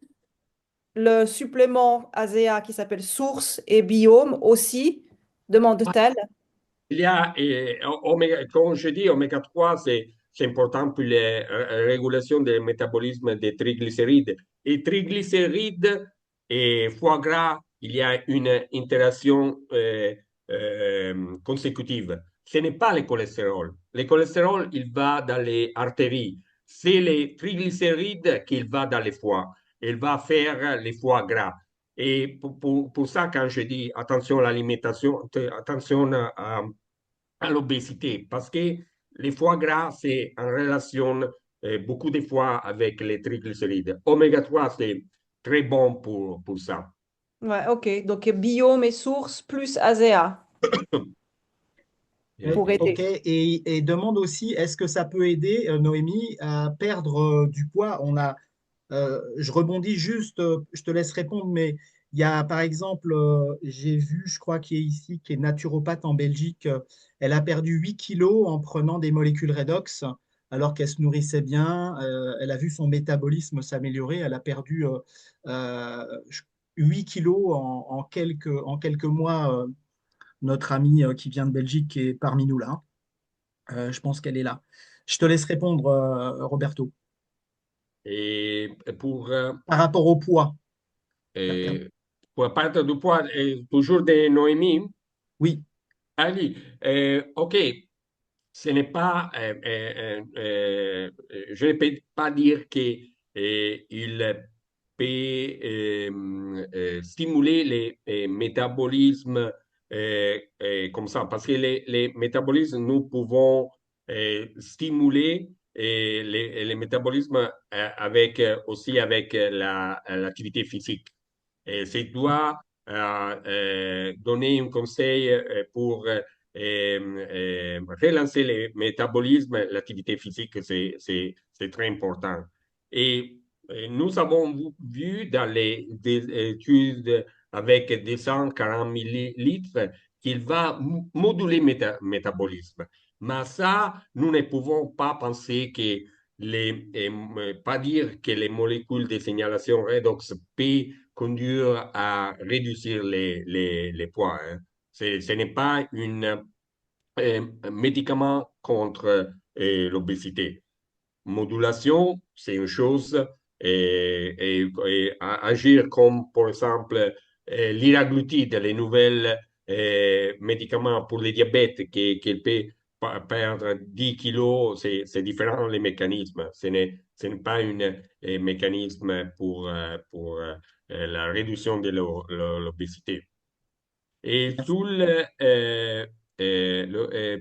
le supplément ASEA qui s'appelle source et biome aussi, demande-t-elle. Il y a, comme je dis, oméga 3, c'est important pour la régulation du métabolisme des triglycérides. Et triglycérides et foie gras, il y a une interaction consécutive. Ce n'est pas le cholestérol. Le cholestérol, il va dans les artères. C'est les triglycérides qui va dans les foies. Il va faire les foie gras. Et pour ça, quand je dis attention à l'alimentation, attention à l'obésité, parce que les foie gras, c'est en relation beaucoup de fois avec les triglycérides. Oméga 3, c'est très bon pour ça. Ouais, ok. Donc biome et source plus ASEA Et, pour Ok, aider. et demande aussi, est-ce que ça peut aider Noémie à perdre du poids? Je rebondis juste, je te laisse répondre, mais il y a par exemple, j'ai vu, je crois qui est ici, qui est naturopathe en Belgique, elle a perdu 8 kilos en prenant des molécules redox alors qu'elle se nourrissait bien. Elle a vu son métabolisme s'améliorer. Elle a perdu euh, 8 kilos en quelques mois. Notre amie qui vient de Belgique qui est parmi nous là. Je pense qu'elle est là. Je te laisse répondre, Roberto. et Par rapport au poids, la perte. euh, pour perdre du poids, toujours de Noémie, Oui. Ali, OK, ce n'est pas, je ne peux pas dire qu'il peut stimuler les métabolismes comme ça, parce que les métabolismes, nous pouvons stimuler les métabolismes aussi avec l'activité physique. Et c'est doit donner un conseil pour relancer le métabolisme, l'activité physique, c'est très important. Et nous avons vu dans des études avec 240 millilitres qu'il va moduler le métabolisme. Mais ça, nous ne pouvons pas penser que pas dire que les molécules de signalation redox peuvent conduire à réduire les poids. Hein. Ce n'est pas un médicament contre l'obésité. Modulation, c'est une chose, et agir comme, par exemple, l'iraglutide, les nouvelles médicaments pour le diabète qui peut perdre 10 kilos, c'est différent les mécanismes. Ce n'est pas un mécanisme pour la réduction de l'obésité. Et tout peut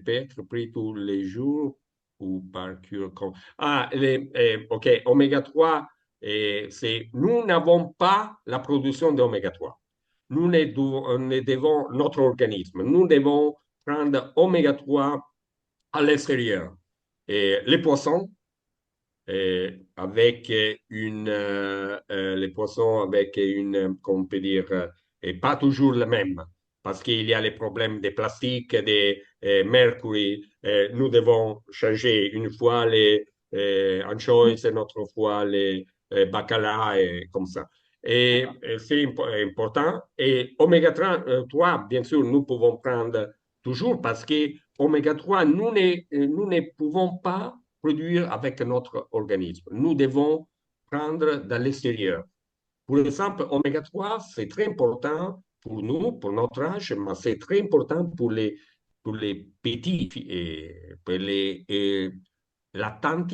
être pris tous les jours ou par cure. Ah, OK, oméga 3, nous n'avons pas la production d'oméga 3. Nous ne devons, notre organisme, nous devons prendre oméga 3 à l'extérieur. Et les poissons, avec les poissons avec comment on peut dire, et pas toujours le même, parce qu'il y a les problèmes des plastiques, des mercury. Nous devons changer une fois les anchois et une autre fois les bacala et comme ça. Et c'est important. Et oméga 3, bien sûr, nous pouvons prendre toujours parce que oméga 3, nous ne pouvons pas produire avec notre organisme. Nous devons prendre de l'extérieur. Pour exemple, oméga 3, c'est très important pour nous, pour notre âge, mais c'est très important pour les petits et pour les lactants,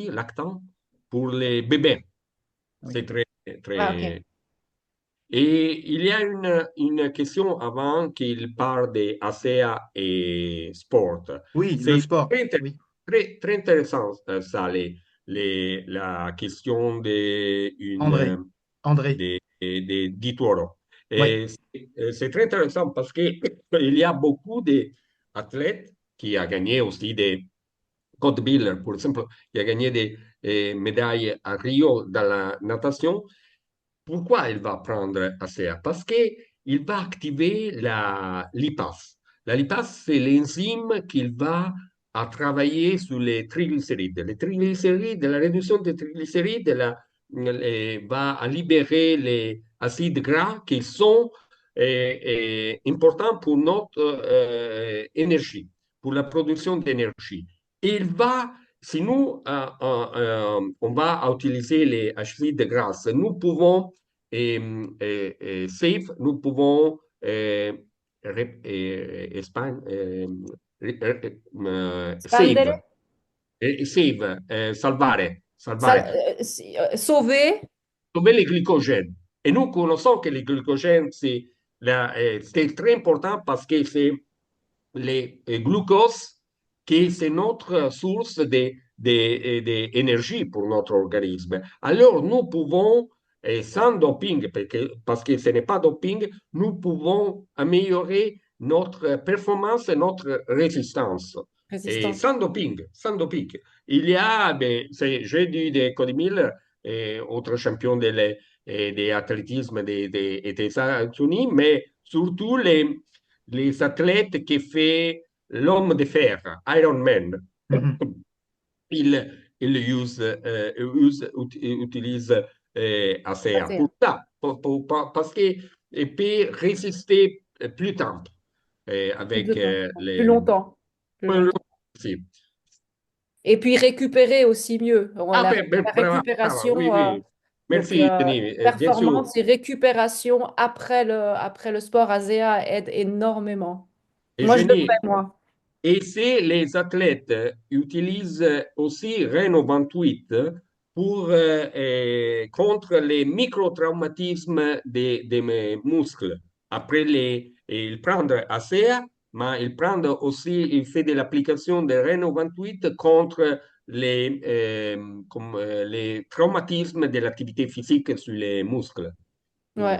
pour les bébés. Oui. C'est très, Ah, ok. très. Et il y a une question avant qu'il parle de ASEA et sport. Oui, le C'est sport. très, Oui. très intéressant, ça, la question André. André. de Di Toro. Oui. Et c'est très intéressant parce qu'il y a beaucoup d'athlètes qui ont gagné aussi des Code Biller, par exemple, qui a gagné des médailles à Rio dans la natation. Pourquoi il va prendre ACA? Parce qu'il va activer la lipase. La lipase, c'est l'enzyme qui va à travailler sur les triglycérides. Les triglycérides, la réduction des triglycérides va à libérer les acides gras qui sont importants pour notre énergie, pour la production d'énergie. Il va si nous, on va utiliser les acides gras, nous pouvons, safe, nous pouvons Spandere? salvare, Sauver? sauver les glycogènes. Et nous connaissons que les glycogènes, c'est très important parce que c'est les glucose, qui c'est notre source d'énergie pour notre organisme. Alors, nous pouvons, sans doping, parce que ce n'est pas doping, nous pouvons améliorer notre performance et notre résistance. Et Résistance. sans doping, sans doping. Il y a, ben, j'ai dit de Cody Miller, autre champion de athlétisme des États-Unis, mais surtout les athlètes qui font l'homme de fer, Iron Man, Mhm. ils utilisent ACA ASEA. pour ça, parce qu'il peut résister plus longtemps Plus de avec temps. Plus les. longtemps. Plus longtemps. Si. Et puis récupérer aussi mieux. Bon, Ah, la bravo, bravo, oui, récupération, oui. donc Merci, Denis. Bien sûr. performance et récupération après le sport ASEA aide énormément. Et Moi, je le fais, Jenny, moi. et si les athlètes utilisent aussi Reno 28 pour, contre les microtraumatismes des muscles, après ils prennent ACEA, mais ils prennent aussi, il fait de l'application de Reno 28 contre les traumatismes de l'activité physique sur les muscles. Pour, Ouais.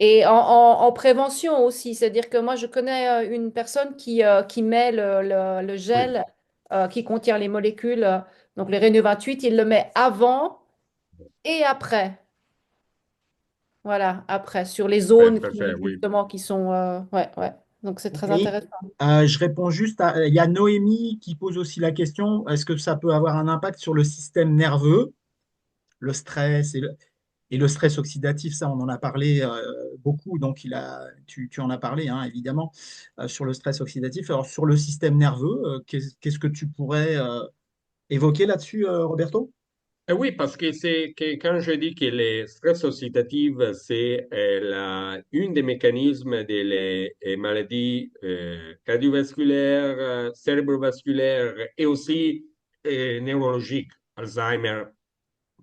Et en prévention aussi, c'est-à-dire que moi, je connais une personne qui met le oui, gel qui contient les molécules, donc les Rénu 28, il le met avant et après. Voilà, après, sur les zones parfait, qui, oui. justement, qui sont... ouais, ouais. Donc, c'est très Oui. intéressant. Je réponds juste à. Il y a Noémie qui pose aussi la question, est-ce que ça peut avoir un impact sur le système nerveux, le stress et le stress oxydatif, ça, on en a parlé beaucoup, donc tu en as parlé, hein, évidemment, sur le stress oxydatif. Alors, sur le système nerveux, qu'est-ce que tu pourrais évoquer là-dessus, Roberto? Oui, parce que c'est que quand je dis que le stress oxydatif, c'est une des mécanismes des maladies cardiovasculaires, cérébrovasculaires et aussi neurologiques, Alzheimer,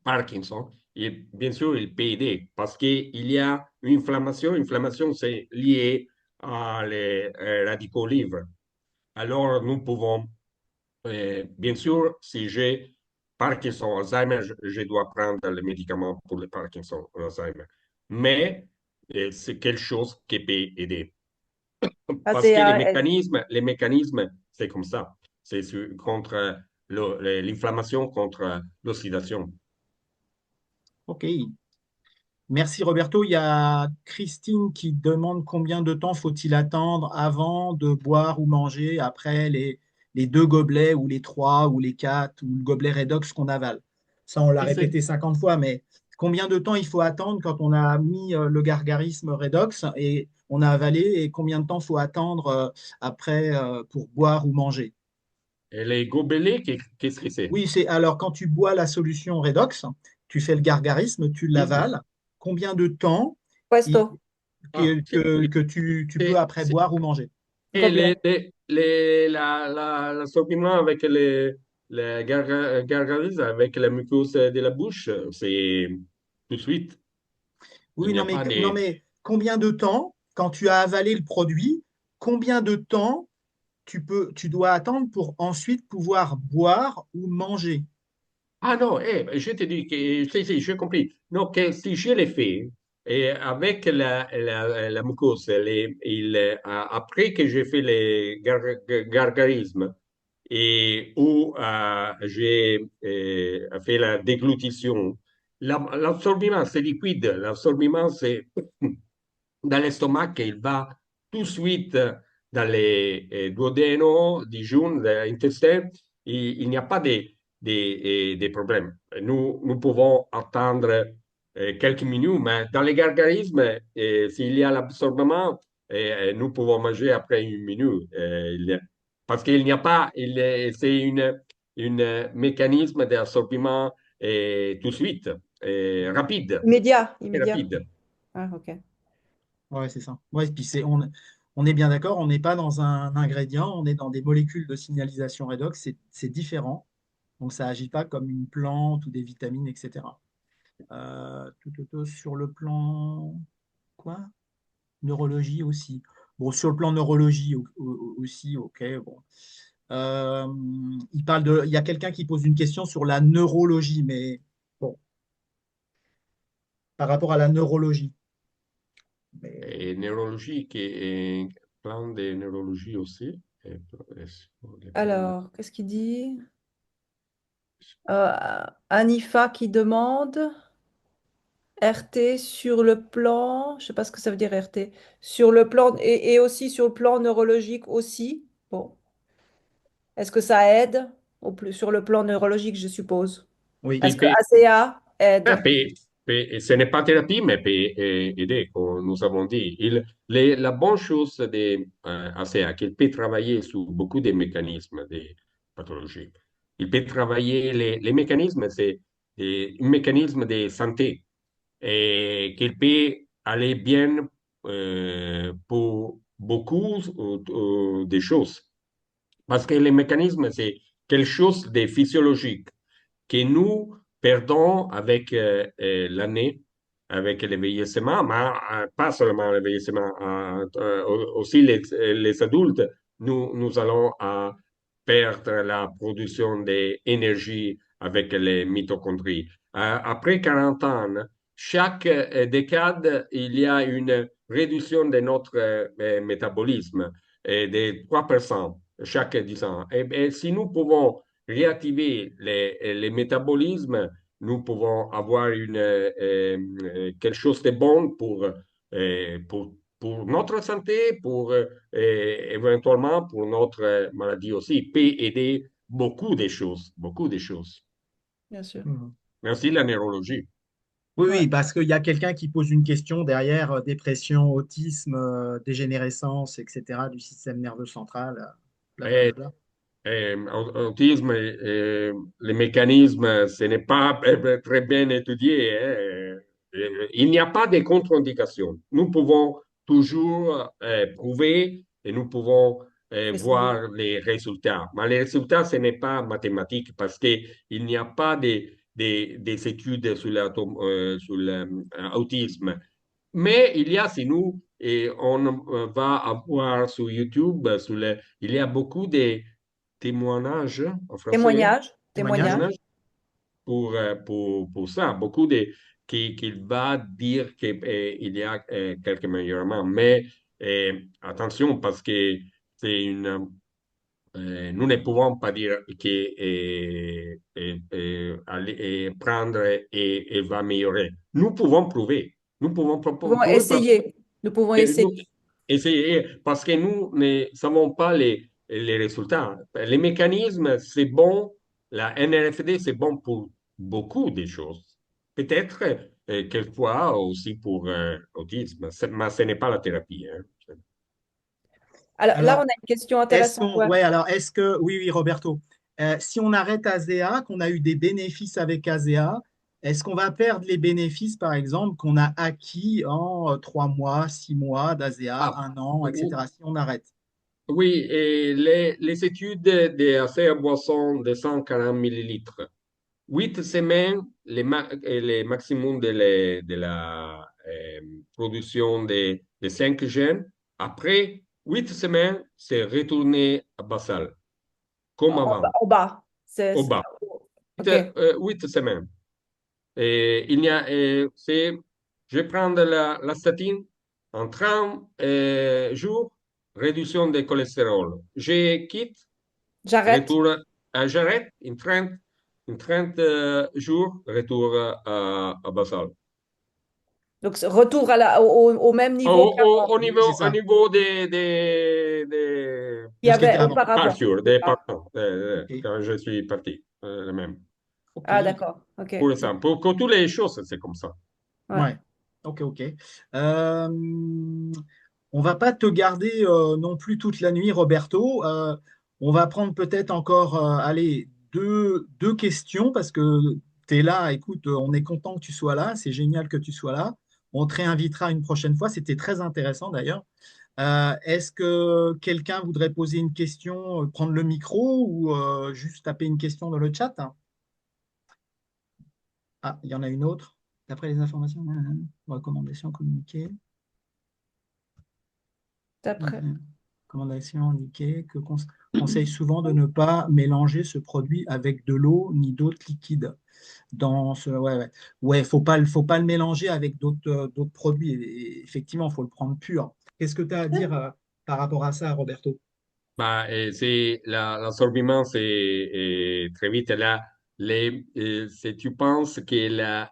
Parkinson, et bien sûr le PID, parce qu'il y a une inflammation. L'inflammation, c'est lié à les radicaux libres. Alors, nous pouvons bien sûr, si j'ai Parkinson, Alzheimer, je dois prendre les médicaments pour le Parkinson, Alzheimer. Mais c'est quelque chose qui peut aider. Parce que AZA, les mécanismes, c'est comme ça. Contre l'inflammation, contre l'oxydation. Ok. Merci Roberto. Il y a Christine qui demande combien de temps faut-il attendre avant de boire ou manger après les deux gobelets ou les trois ou les quatre ou le gobelet redox qu'on avale. Ça, on l'a Et c'est répété 50 fois, mais combien de temps il faut attendre quand on a mis le gargarisme redox et on a avalé et combien de temps faut attendre après pour boire ou manger? et les gobelets, qu'est-ce que c'est? Oui, c'est alors quand tu bois la solution redox, tu fais le gargarisme, tu Mhm. l'avales. Combien de temps il- questo, Ah, que tu peux après c'est- boire ou manger? et gobelet. l'assorbiment avec les gargarismes, avec la muqueuse de la bouche, c'est tout de suite. Il Oui, n'y a non, mais, pas non, de... mais combien de temps, quand tu as avalé le produit, combien de temps tu dois attendre pour ensuite pouvoir boire ou manger? Ah non, je te dis que si, j'ai compris. Non, que si je l'ai fait, et avec la muqueuse, après que j'ai fait les gargarismes, et où j'ai fait la déglutition, l'absorbement, c'est liquide. L'absorbement, c'est dans l'estomac, il va tout de suite dans les duodénos, digestion, l'intestin. Il n'y a pas de problème. Nous pouvons attendre quelques minutes, mais dans les gargarismes, s'il y a l'absorbement, nous pouvons manger après une minute. Parce qu'il n'y a pas, c'est une mécanisme d'absorbement tout de suite, rapide, Immédiat, très immédiat. rapide. Ah, ok. Ouais, c'est ça. Ouais, puis on est bien d'accord, on n'est pas dans un ingrédient, on est dans des molécules de signalisation redox, c'est différent. Donc ça agit pas comme une plante ou des vitamines, etc. Sur le plan quoi? Neurologie aussi. Bon, sur le plan neurologie aussi, ok. Bon. Euh, il y a quelqu'un qui pose une question sur la neurologie, mais bon, par rapport à la neurologie. Mais Et neurologie, qui est un plan de neurologie aussi. Les plans de- Alors, qu'est-ce qu'il dit? Anifa qui demande RT sur le plan, je sais pas ce que ça veut dire RT, sur le plan et aussi sur le plan neurologique aussi. Bon, est-ce que ça aide sur le plan neurologique, je suppose? oui, Qui Est-ce que peut, ACA aide? ce n'est pas thérapie, mais peut aider, comme nous avons dit. La bonne chose de ACA, qu'il peut travailler sur beaucoup de mécanismes de pathologie. Il peut travailler les mécanismes, c'est un mécanisme de santé et qu'il peut aller bien pour beaucoup de choses. Parce que les mécanismes, c'est quelque chose de physiologique que nous perdons avec l'année, avec le vieillissement, mais pas seulement le vieillissement, aussi les adultes, nous allons perdre la production d'énergie avec les mitochondries. Après 40 ans, chaque décade, il y a une réduction de notre métabolisme de 3% chaque 10 ans. Et si nous pouvons réactiver les métabolismes, nous pouvons avoir quelque chose de bon pour notre santé, éventuellement pour notre maladie aussi. Il peut aider beaucoup de choses, beaucoup de choses. Bien sûr. Mhm. Merci la neurologie. Oui, Ouais. oui, parce qu'il y a quelqu'un qui pose une question derrière, dépression, autisme, dégénérescence, etc., du système nerveux central, Et blablabla. Autisme, les mécanismes, ce n'est pas très bien étudié, hein. Il n'y a pas de contre-indication. Nous pouvons toujours prouver et nous pouvons Essayer. voir les résultats. Mais les résultats, ce n'est pas mathématique parce qu'il n'y a pas des études sur l'autisme. Mais il y a, si nous, et on va avoir sur YouTube, il y a beaucoup de témoignages en français, Témoignage, Témoignage? témoignage. témoignages pour ça. Beaucoup de qui va dire qu'il y a quelques améliorements. Mais attention, parce que c'est nous ne pouvons pas dire que prendre et va améliorer. Nous pouvons prouver. Nous pouvons Nous pouvons prouver parce essayer. Nous pouvons et essayer. nous, parce que nous ne savons pas les résultats. Les mécanismes, c'est bon. La NRFD, c'est bon pour beaucoup de choses. Peut-être quelquefois aussi pour autisme, mais ce n'est pas la thérapie, hein. Alors là, on a Alors, une question intéressante. Ouais. est-ce que, oui, oui, Roberto, si on arrête ASEA, qu'on a eu des bénéfices avec ASEA, est-ce qu'on va perdre les bénéfices, par exemple, qu'on a acquis en 3 mois, 6 mois d'ASEA, Ah, 1 an, etc., si on arrête? oui, et les études de assez à boisson de 140 millilitres. 8 semaines, le maximum de la production de 5 gènes. Après 8 semaines, c'est retourné à basal, comme En bas. avant, En bas. au bas. OK. 8 semaines. Et il y a, je vais prendre la statine en 30 jours, réduction de cholestérol. Je quitte, J'arrête. retour, j'arrête, en 30 jours, retour à basal. Donc, retour au même Au, niveau au- qu'avant, au Oui, c'est niveau, au ça, niveau des qu'il y de ce qui était avait avant. par auparavant. jour, Au des départ. parents, OK, quand je suis parti, le même. OK, Ah, d'accord. OK. Pour ça, pour toutes les choses, c'est comme ça. Ouais. ouais, OK, OK. Euh, on va pas te garder non plus toute la nuit, Roberto. On va prendre peut-être encore, allez, deux questions parce que tu es là. Écoute, on est content que tu sois là. C'est génial que tu sois là. On te réinvitera une prochaine fois. C'était très intéressant d'ailleurs. Est-ce que quelqu'un voudrait poser une question, prendre le micro ou juste taper une question dans le chat? Ah, il y en a une autre. D'après les informations, recommandations communiquées. D'après. Recommandation indiquée que conseille souvent de ne pas mélanger ce produit avec de l'eau ni d'autres liquides. Ouais, faut pas le mélanger avec d'autres produits. Effectivement, il faut le prendre pur. Qu'est-ce que tu as à dire par rapport à ça, Roberto? Bah, c'est l'absorbement, c'est très vite là. Si tu penses que la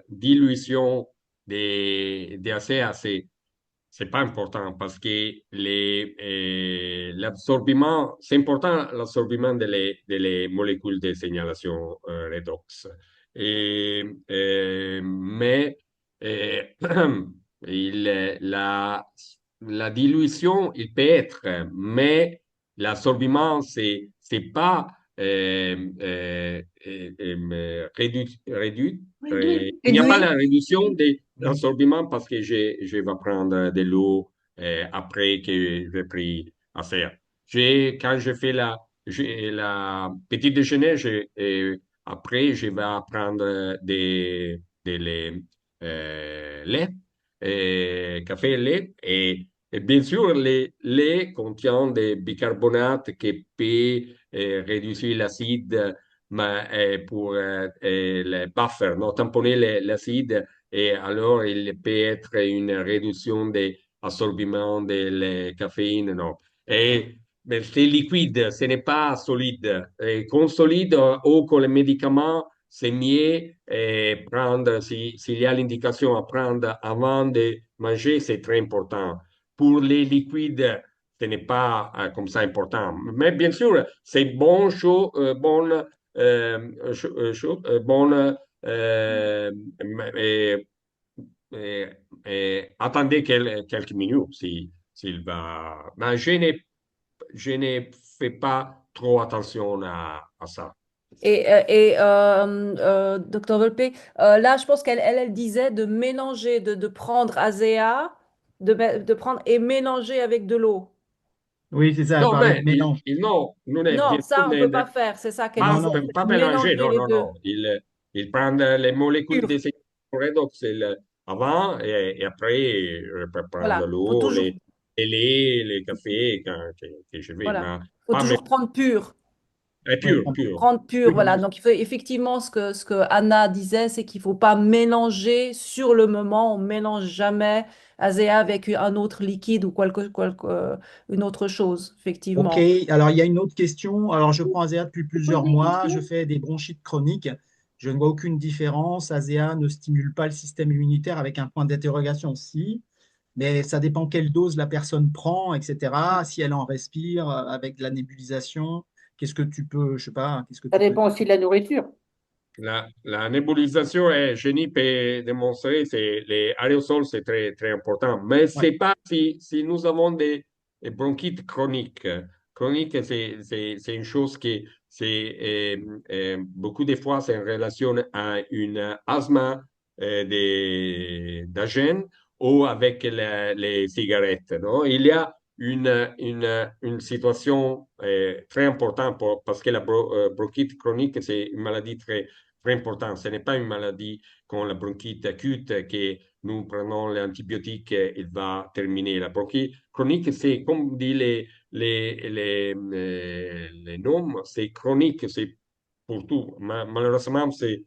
dilution des ACA, c'est pas important parce que l'absorbement, c'est important l'absorbement des molécules de signalation redox. Mais euh, la dilution, il peut être, mais l'absorbement, c'est pas il n'y a pas Réduit. la réduction de l'absorbement parce que je vais prendre de l'eau après que j'ai pris assez. Quand je fais la petit déjeuner, après, je vais prendre des lait, café et lait. Et bien sûr, les laits contiennent des bicarbonates qui peuvent réduire l'acide mais, pour le buffer, non, tamponner l'acide. Et alors, il peut être une réduction de l'absorbement de la caféine, non. Mais c'est liquide, ce n'est pas solide. Et con solide ou con les médicaments, c'est mieux prendre, s'il y a l'indication à prendre avant de manger, c'est très important. Pour les liquides, ce n'est pas comme ça important. Mais bien sûr, c'est bon, chaud, bon, et, et- et attendez quelques minutes s'il va. Mais je ne fais pas trop attention à ça. Dr Volpe, là, je pense qu'elle disait de mélanger, de prendre ASEA, de prendre et mélanger avec de l'eau. Oui, c'est ça, elle Non, parlait de mais mélange. non, non è Non, bien ça, sûr, on ne peut pas faire. C'est ça qu'elle Non, disait. non. pas mélanger, Mélanger non, les non, deux. non. Il prend les molécules Pur. des redox avant et après il peut prendre Voilà. Faut l'eau, toujours, les laits, les cafés que je vais, voilà. mais Faut pas mais toujours prendre pur. Oui, pur, pur. Prendre pur, oui. voilà. Donc, il faut effectivement ce que Anna disait, c'est qu'il ne faut pas mélanger sur le moment. On ne mélange jamais ASEA avec un autre liquide ou une autre chose, Ok, effectivement. alors il y a une autre question. Alors je prends Azea depuis plusieurs mois, je fais des bronchites chroniques. Je ne vois aucune différence. Azea ne stimule pas le système immunitaire avec un point d'interrogation si, mais ça dépend quelle dose la personne prend, etc. Si elle en respire avec de la nébulisation, qu'est-ce que tu peux, je sais pas, qu'est-ce que Ça tu peux dépend dire? aussi de la nourriture. La nébulisation, Jenny peut démontrer, les aérosols, c'est très, très important. Mais Ouais. c'est pas si nous avons des bronchites chroniques. Chronique, c'est une chose qui, beaucoup de fois, c'est en relation à une asthme d'agène ou avec les cigarettes. Non? Il y a une situation très importante parce que la bronchite chronique, c'est une maladie très important. Ce n'est pas une maladie comme la bronchite acute que nous prenons l'antibiotique, il va terminer. La bronchite chronique, c'est comme dit les noms, c'est chronique, c'est pour tout. Malheureusement, c'est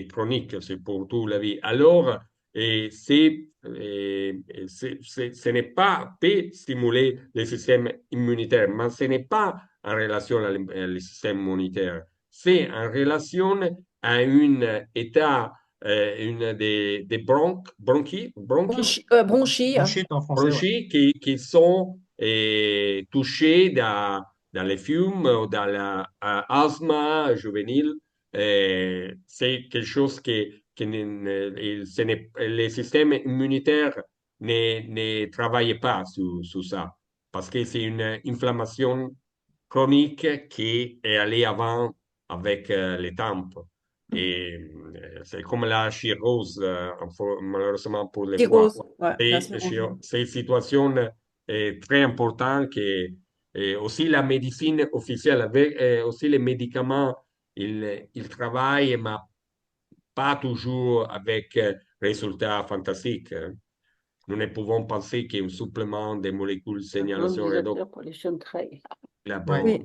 chronique, c'est pour toute la vie. Alors, ce n'est pas peut stimuler le système immunitaire, mais ce n'est pas en relation avec le système immunitaire. C'est en relation à un état, une des bronchies, Bronchie, hein. Bronchite en français, ouais. bronchies qui sont touchés dans les fumes ou dans l'asthme juvénile. C'est quelque chose qui le système immunitaire ne travaille pas sur ça parce que c'est une inflammation chronique qui est allée avant avec les tempes. Et c'est comme la cirrhose, malheureusement pour les foies. Cirrhose, ouais, la cirrhose. C'est une situation très importante et aussi la médecine officielle, avec aussi les médicaments, ils travaillent, mais pas toujours avec résultats fantastiques. Hein. Nous ne pouvons penser qu'un supplément des molécules Un signalation redox colonisateur pour les chemtrails. la Ouais. bonne Oui.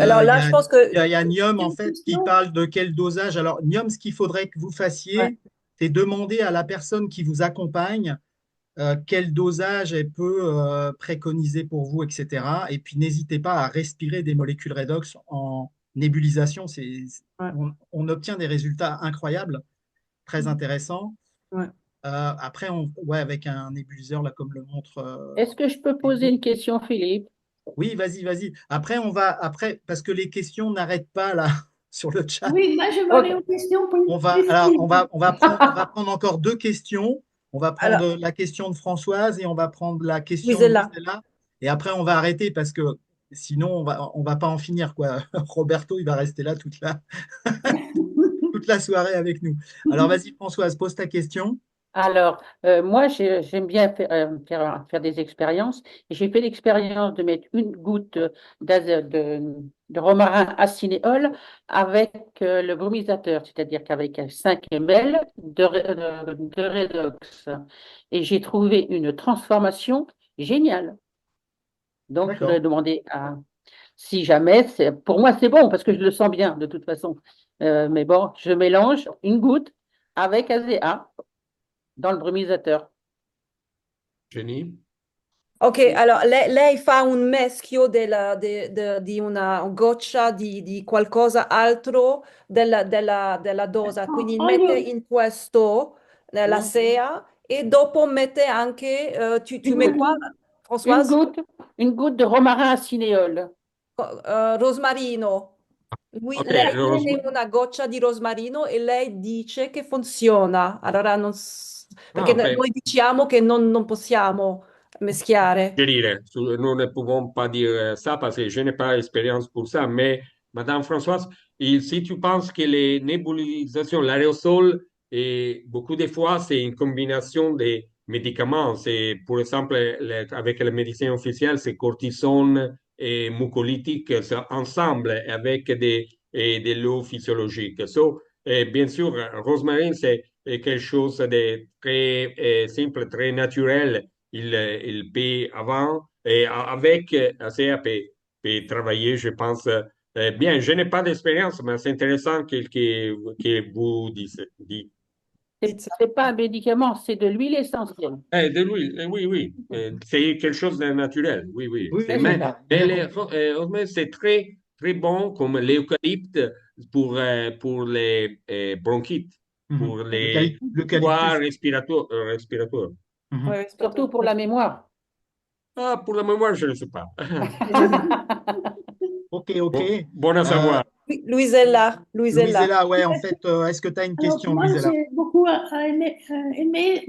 Alors Il y là, je a, pense que... il y a Niom, en Une fait, qui question. parle de quel dosage. Alors, Niom, ce qu'il faudrait que vous Ouais. fassiez, c'est demander à la personne qui vous accompagne quel dosage elle peut préconiser pour vous, etc. Et puis, n'hésitez pas à respirer des molécules redox en nébulisation. Ouais. On obtient des résultats incroyables, très intéressants. Ouais. Après, ouais, avec un nébulizeur, là, comme le montre Est-ce que je peux poser Lydie. une question, Philippe? Oui, vas-y, vas-y. Après, parce que les questions n'arrêtent pas là sur le chat. Oui, moi je Ok. m'aurais une question pour On une va, alors, Christine. on va prendre encore deux questions. On va Alors, prendre la question de Françoise et on va prendre la question de Gisela. Gisela. Et après, on va arrêter parce que sinon, on va pas en finir, quoi. Roberto, il va rester là toute la soirée avec nous. Alors, vas-y, Françoise, pose ta question. Alors, moi, j'aime bien faire des expériences. Et j'ai fait l'expérience de mettre une goutte de romarin acénéol avec le brumisateur, c'est-à-dire qu'avec 5 ml de Redox. Et j'ai trouvé une transformation géniale. Donc, je voudrais D'accord. demander si jamais, pour moi, c'est bon parce que je le sens bien de toute façon. Mais bon, je mélange une goutte avec AZA dans le brumisateur. Jenny? Ok, allora lei fa un meschio di una goccia di qualcosa altro della dosa, quindi mette Olio, in questo la Non. SEA e dopo mette anche, tu Une mets goutte, quoi, une Françoise? goutte, une goutte de romarin à cinéole. Rosmarino. Ok, Lei tiene una goccia di rosmarino e lei dice che funziona. Allora, perché ok. noi diciamo che non possiamo meschiare. Je dirais, nous ne pouvons pas dire ça parce que je n'ai pas d'expérience pour ça, mais Madame Françoise, si tu penses que les nébulisations, l'aérosol, et beaucoup de fois, c'est une combinaison des médicaments. C'est, pour exemple, avec la médecine officielle, c'est cortisone et mucolytique ensemble avec et des lots physiologiques. Et bien sûr, Rosemary, c'est quelque chose de très simple, très naturel il peut avant et avec ACA peut travailler, je pense, bien. Je n'ai pas d'expérience, mais c'est intéressant que vous dites. Dites ça. C'est pas un médicament, c'est de l'huile essentielle. De l'huile, oui, oui. C'est quelque chose de naturel, oui, oui. Oui, Ouais, c'est oui. ça. Mais c'est très, très bon comme l'eucalypte pour les bronchites, Mhm. pour les voies L'eucalyptus. respiratoires. Mhm. Ouais, c'est pas Surtout tout. pour la mémoire. Ah, pour la mémoire, je ne sais pas. Ok, ok. Bon à Euh, savoir. Louisella, Louisella. Louisella, ouais, en fait, est-ce que tu as une Alors, question, moi, Louisella? j'ai beaucoup aimé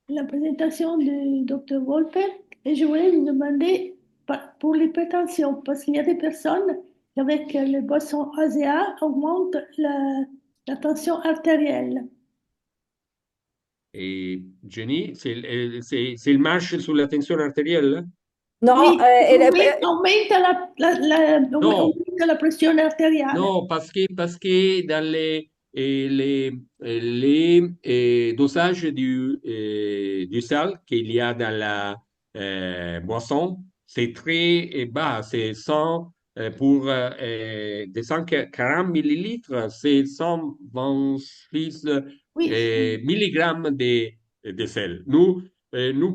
la présentation du docteur Wolper et je voulais lui demander pour l'hypertension, parce qu'il y a des personnes qui, avec les boissons ASEA, augmentent la tension artérielle. Et Jenny, c'est il marche sulla tensione arterielle? Non, Oui, elle- aumenta No, aumenta la pressione arteriale. no, parce que dans les dosages du sel qu'il y a dans la boisson, c'est très bas. C'est 100, pour des 140 millilitres, c'est 126 Oui, milligrammes de sel. Nous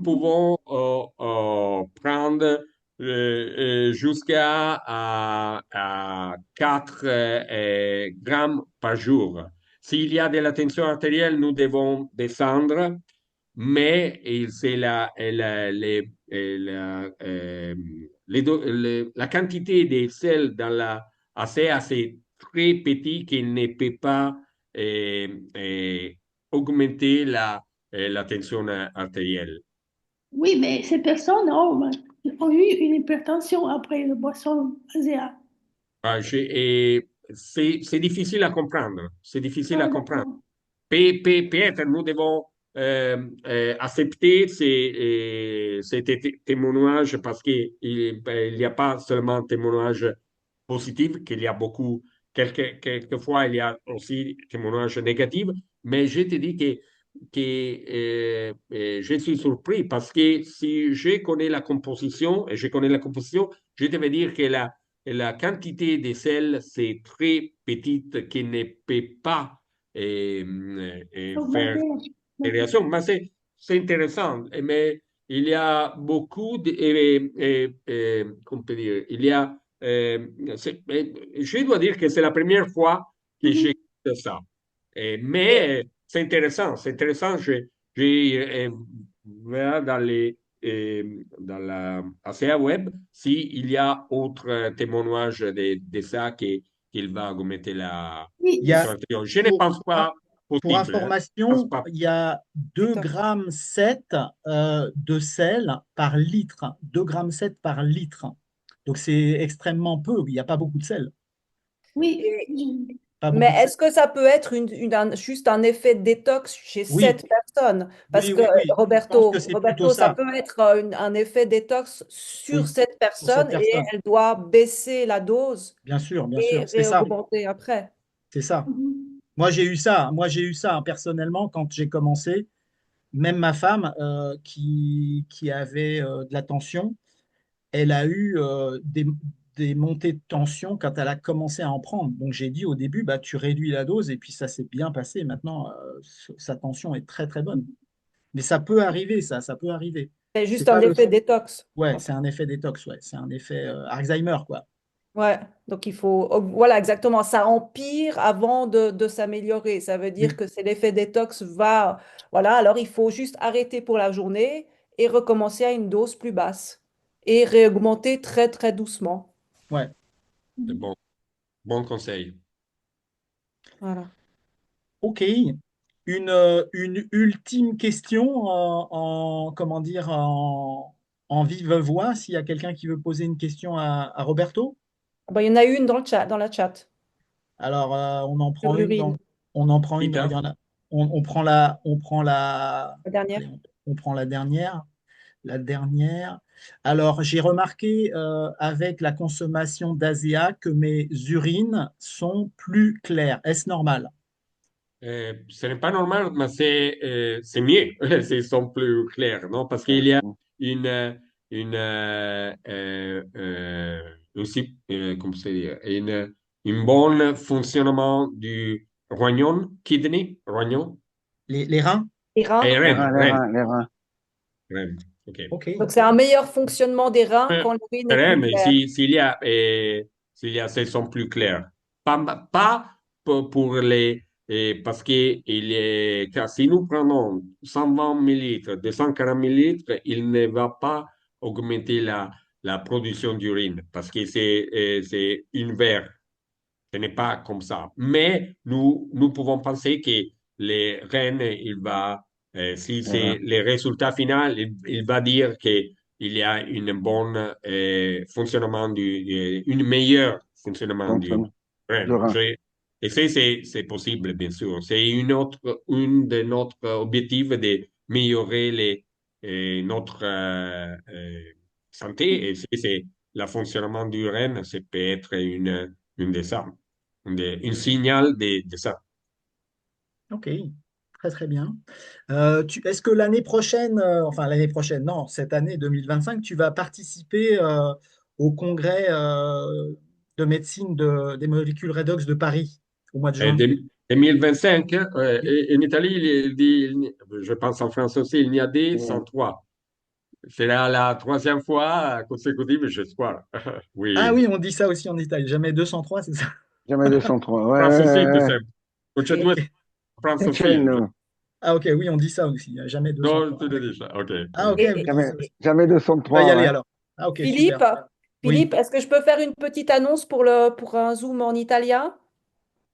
pouvons prendre jusqu'à à 4 grammes par jour. S'il y a de la tension artérielle, nous devons descendre, mais c'est la quantité de sel dans la assez, assez très petit qu'il ne peut pas euh, euh, augmenter la tension artérielle. oui, mais ces personnes ont eu une hypertension après le boisson ASEA. Ah, c'est difficile à comprendre. C'est difficile à Ah, comprendre. d'accord. Peut-être nous devons accepter ces témoignages parce qu'il il n'y a pas seulement témoignages positifs, qu'il y a beaucoup, quelquefois il y a aussi témoignages négatifs, mais je te dis que je suis surpris parce que si je connais la composition, et je connais la composition, je te vais dire que la quantité de sel, c'est très petite, qui ne peut pas faire Augmenter. des D'accord. réactions. Mais c'est intéressant. Mais il y a beaucoup de, comment on peut dire, il y a, je dois dire que c'est la première fois que Mhm. j'écoute ça. Mais c'est intéressant, c'est intéressant. J'ai verrai dans la ACA Web s'il y a autre témoignage de ça qu'il va augmenter la Oui, Il y a, tension. Je ne pour, pense pas pour possible. Hein. Je pense information, pas. il y a 2 Détox. grammes 7 de sel par litre. 2 grammes 7 par litre. Donc c'est extrêmement peu. Il n'y a pas beaucoup de sel. oui. Et- Pas mais beaucoup de sel. est-ce que ça peut être juste un effet détox chez Oui, cette personne? Parce oui, que oui, oui. Je pense que c'est plutôt Roberto, ça ça. peut être un effet détox sur Oui, cette pour cette personne et personne. elle doit baisser la dose Bien et sûr, c'est ça. réaugmenter après. C'est ça. Mhm. Moi, j'ai eu ça. Moi, j'ai eu ça hein, personnellement quand j'ai commencé. Même ma femme qui avait de la tension, elle a eu des montées de tension quand elle a commencé à en prendre. Donc j'ai dit au début, bah, tu réduis la dose et puis ça s'est bien passé. Maintenant, sa tension est très très bonne. Mais ça peut arriver, ça peut arriver. C'est C'est juste un pas le... effet détox. Ouais, c'est un effet détox, ouais. C'est un effet Alzheimer, quoi. Ouais, donc il faut, voilà, exactement, ça empire avant de s'améliorer. Ça veut dire Oui, que c'est l'effet détox va, voilà, alors il faut juste arrêter pour la journée et recommencer à une dose plus basse et réaugmenter très, très doucement. ouais. C'est bon conseil. Voilà. OK. une ultime question comment dire, en vive voix, s'il y a quelqu'un qui veut poser une question à Roberto. Bah, il y en a une dans le chat, dans la chat, Alors, on en sur prend une, l'urine, on en prend une, il Peter? y en a, on prend la dernière. allez, on prend la dernière. La dernière. Alors, j'ai remarqué avec la consommation d'ASEA que mes urines sont plus claires. Est-ce normal? Ce n'est pas normal, mais c'est mieux. Ils sont plus clairs, non? Parce qu'il y a une, aussi, comment se dit, une bonne fonctionnement du rognon, kidney, rognon, Les reins? Les reins. et Les reine, reins, les reine, reins, les reins. reine. OK. OK. Donc, c'est un meilleur fonctionnement des reins Euh, quand l'urine est plus Reine, claire. s'il y a, ils sont plus clairs. Pas pour les, parce que car si nous prenons 120 millilitres, 240 millilitres, il ne va pas augmenter la production d'urine parce que c'est inverse. Ce n'est pas comme ça. Mais nous pouvons penser que les reines, si Les reins. c'est le résultat final, il va dire qu'il y a une bonne fonctionnement une meilleure fonctionnement du Fonctionne. Du reine. rein. Et ça, c'est possible, bien sûr. C'est une de notre objectifs de améliorer notre santé. Et c'est le fonctionnement du reine, ça peut être une des armes un signal de ça. OK. Très, très bien. Est-ce que l'année prochaine, enfin l'année prochaine, non, cette année 2025, tu vas participer au congrès de médecine des molécules redox de Paris au mois de juin? 2025, Oui. en Italie, je pense en France aussi, il y a des Et 103. C'est la troisième fois consécutive, j'espère. Ah Oui. oui, on dit ça aussi en Italie. Jamais 203, c'est ça? jamais 203. Ouais, France aussi, ouais, tu ouais. sais. Concettuellement, OK. France Ouais. aussi. Ah OK, oui, on dit ça aussi. Jamais Non, 203. tu te dis ça. OK. Ah OK, vous dites Jamais, ça aussi. jamais Tu vas y 203, aller ouais. alors. Ah OK, super. Philippe, Oui. Philippe, est-ce que je peux faire une petite annonce pour un Zoom en italien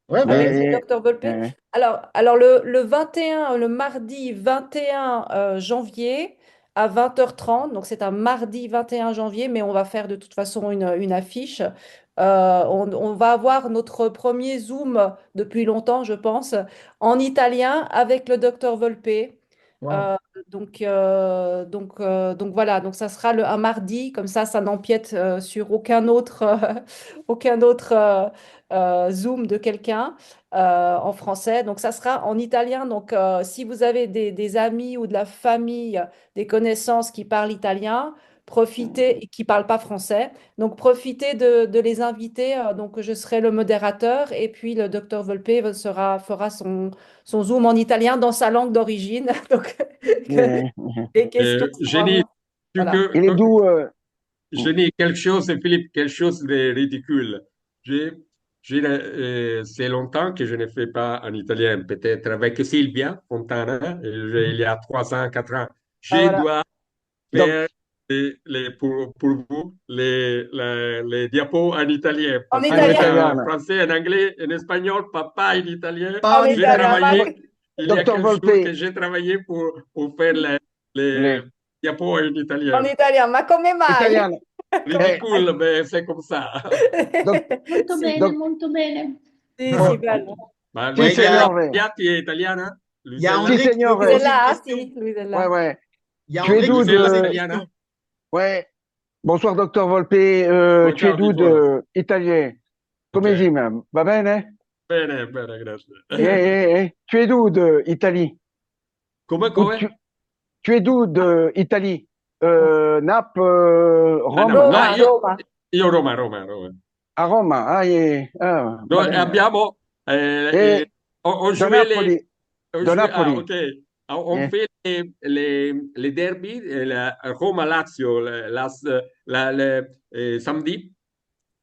Ouais, avec vas-y. le Et, docteur Volpe? et- Alors le 21, le mardi 21 janvier à 20h30, donc c'est un mardi 21 janvier, mais on va faire de toute façon une affiche. On va avoir notre premier Zoom depuis longtemps, je pense, en italien avec le docteur Volpe. Wow. Euh, donc voilà, donc ça sera un mardi, comme ça n'empiète sur aucun autre Zoom de quelqu'un en français. Donc ça sera en italien. Donc si vous avez des amis ou de la famille, des connaissances qui parlent italien, profitez et qui parlent pas français. Donc profitez de les inviter. Donc je serai le modérateur et puis le docteur Volpe fera son Zoom en italien dans sa langue d'origine. Donc, que et- les questions Génie, seront. Voilà. Il est d'où je dis quelque chose, Philippe, quelque chose de ridicule. C'est longtemps que je ne fais pas en italien, peut-être avec Sylvia Fontana, il y a 3 ans, 4 ans. Ah, Je voilà. dois donc, faire pour vous les diapos en italien, En parce en que italien. en italien? français, en anglais, en espagnol, pas en italien. Pas En en J'ai italien. italien. travaillé, il y a Docteur quelques jours que Volpe, j'ai travaillé pour faire les les diapos en En italien. italien. Ma come mai? italiano. Come Eh, mai? Ridicule, mais c'est comme ça. doc- Molto Sì, bene, doc- molto bene. sì, oh, sì, bello. sì, Ouais, Ma signore. Lucia, tu es italiana? il y a Lucella? Sì, André qui veut Lui, è signore. poser une là? question. Sì, lui è Ouais, là. ouais. Il y a Tu es André qui d'où veut Lucella, poser de... une italiana? question. Ouais. Bonsoir, docteur Volpe. Tu es Ciao, d'où dis-toi. de italien? Ok. Come si chiama? Va bene? Bene, bene, grazie. Tu es d'où de Italie? Come, Ou come? tu es d'où de Italie? Naples, Ah, no, Rome, no, Roma, no? Roma. io Roma, Roma, Roma. A Roma. Ah, va Noi bene. abbiamo, eh, E eh, on da jouait les, Napoli, on da jouait, ah, Napoli. ok. On Eh, fait les derbies, la Roma-Lazio, samedi.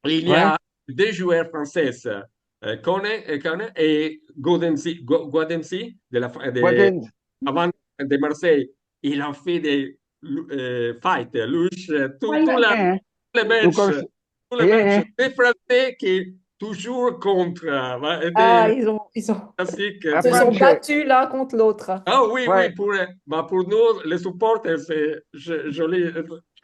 Il y ouais, a deux joueurs français, Kone et Guadenssi, Guadenz. avant de Marseille. Il a fait des fights, louches, Poi tout Eh, le tu match, conosci- tout le match. eh, Des Français toujours contre. Ah, Des ils classiques. se sont Franche, battus l'un contre l'autre. Ah oui, oui, ouais, pour nous, les supporters, c'est joli,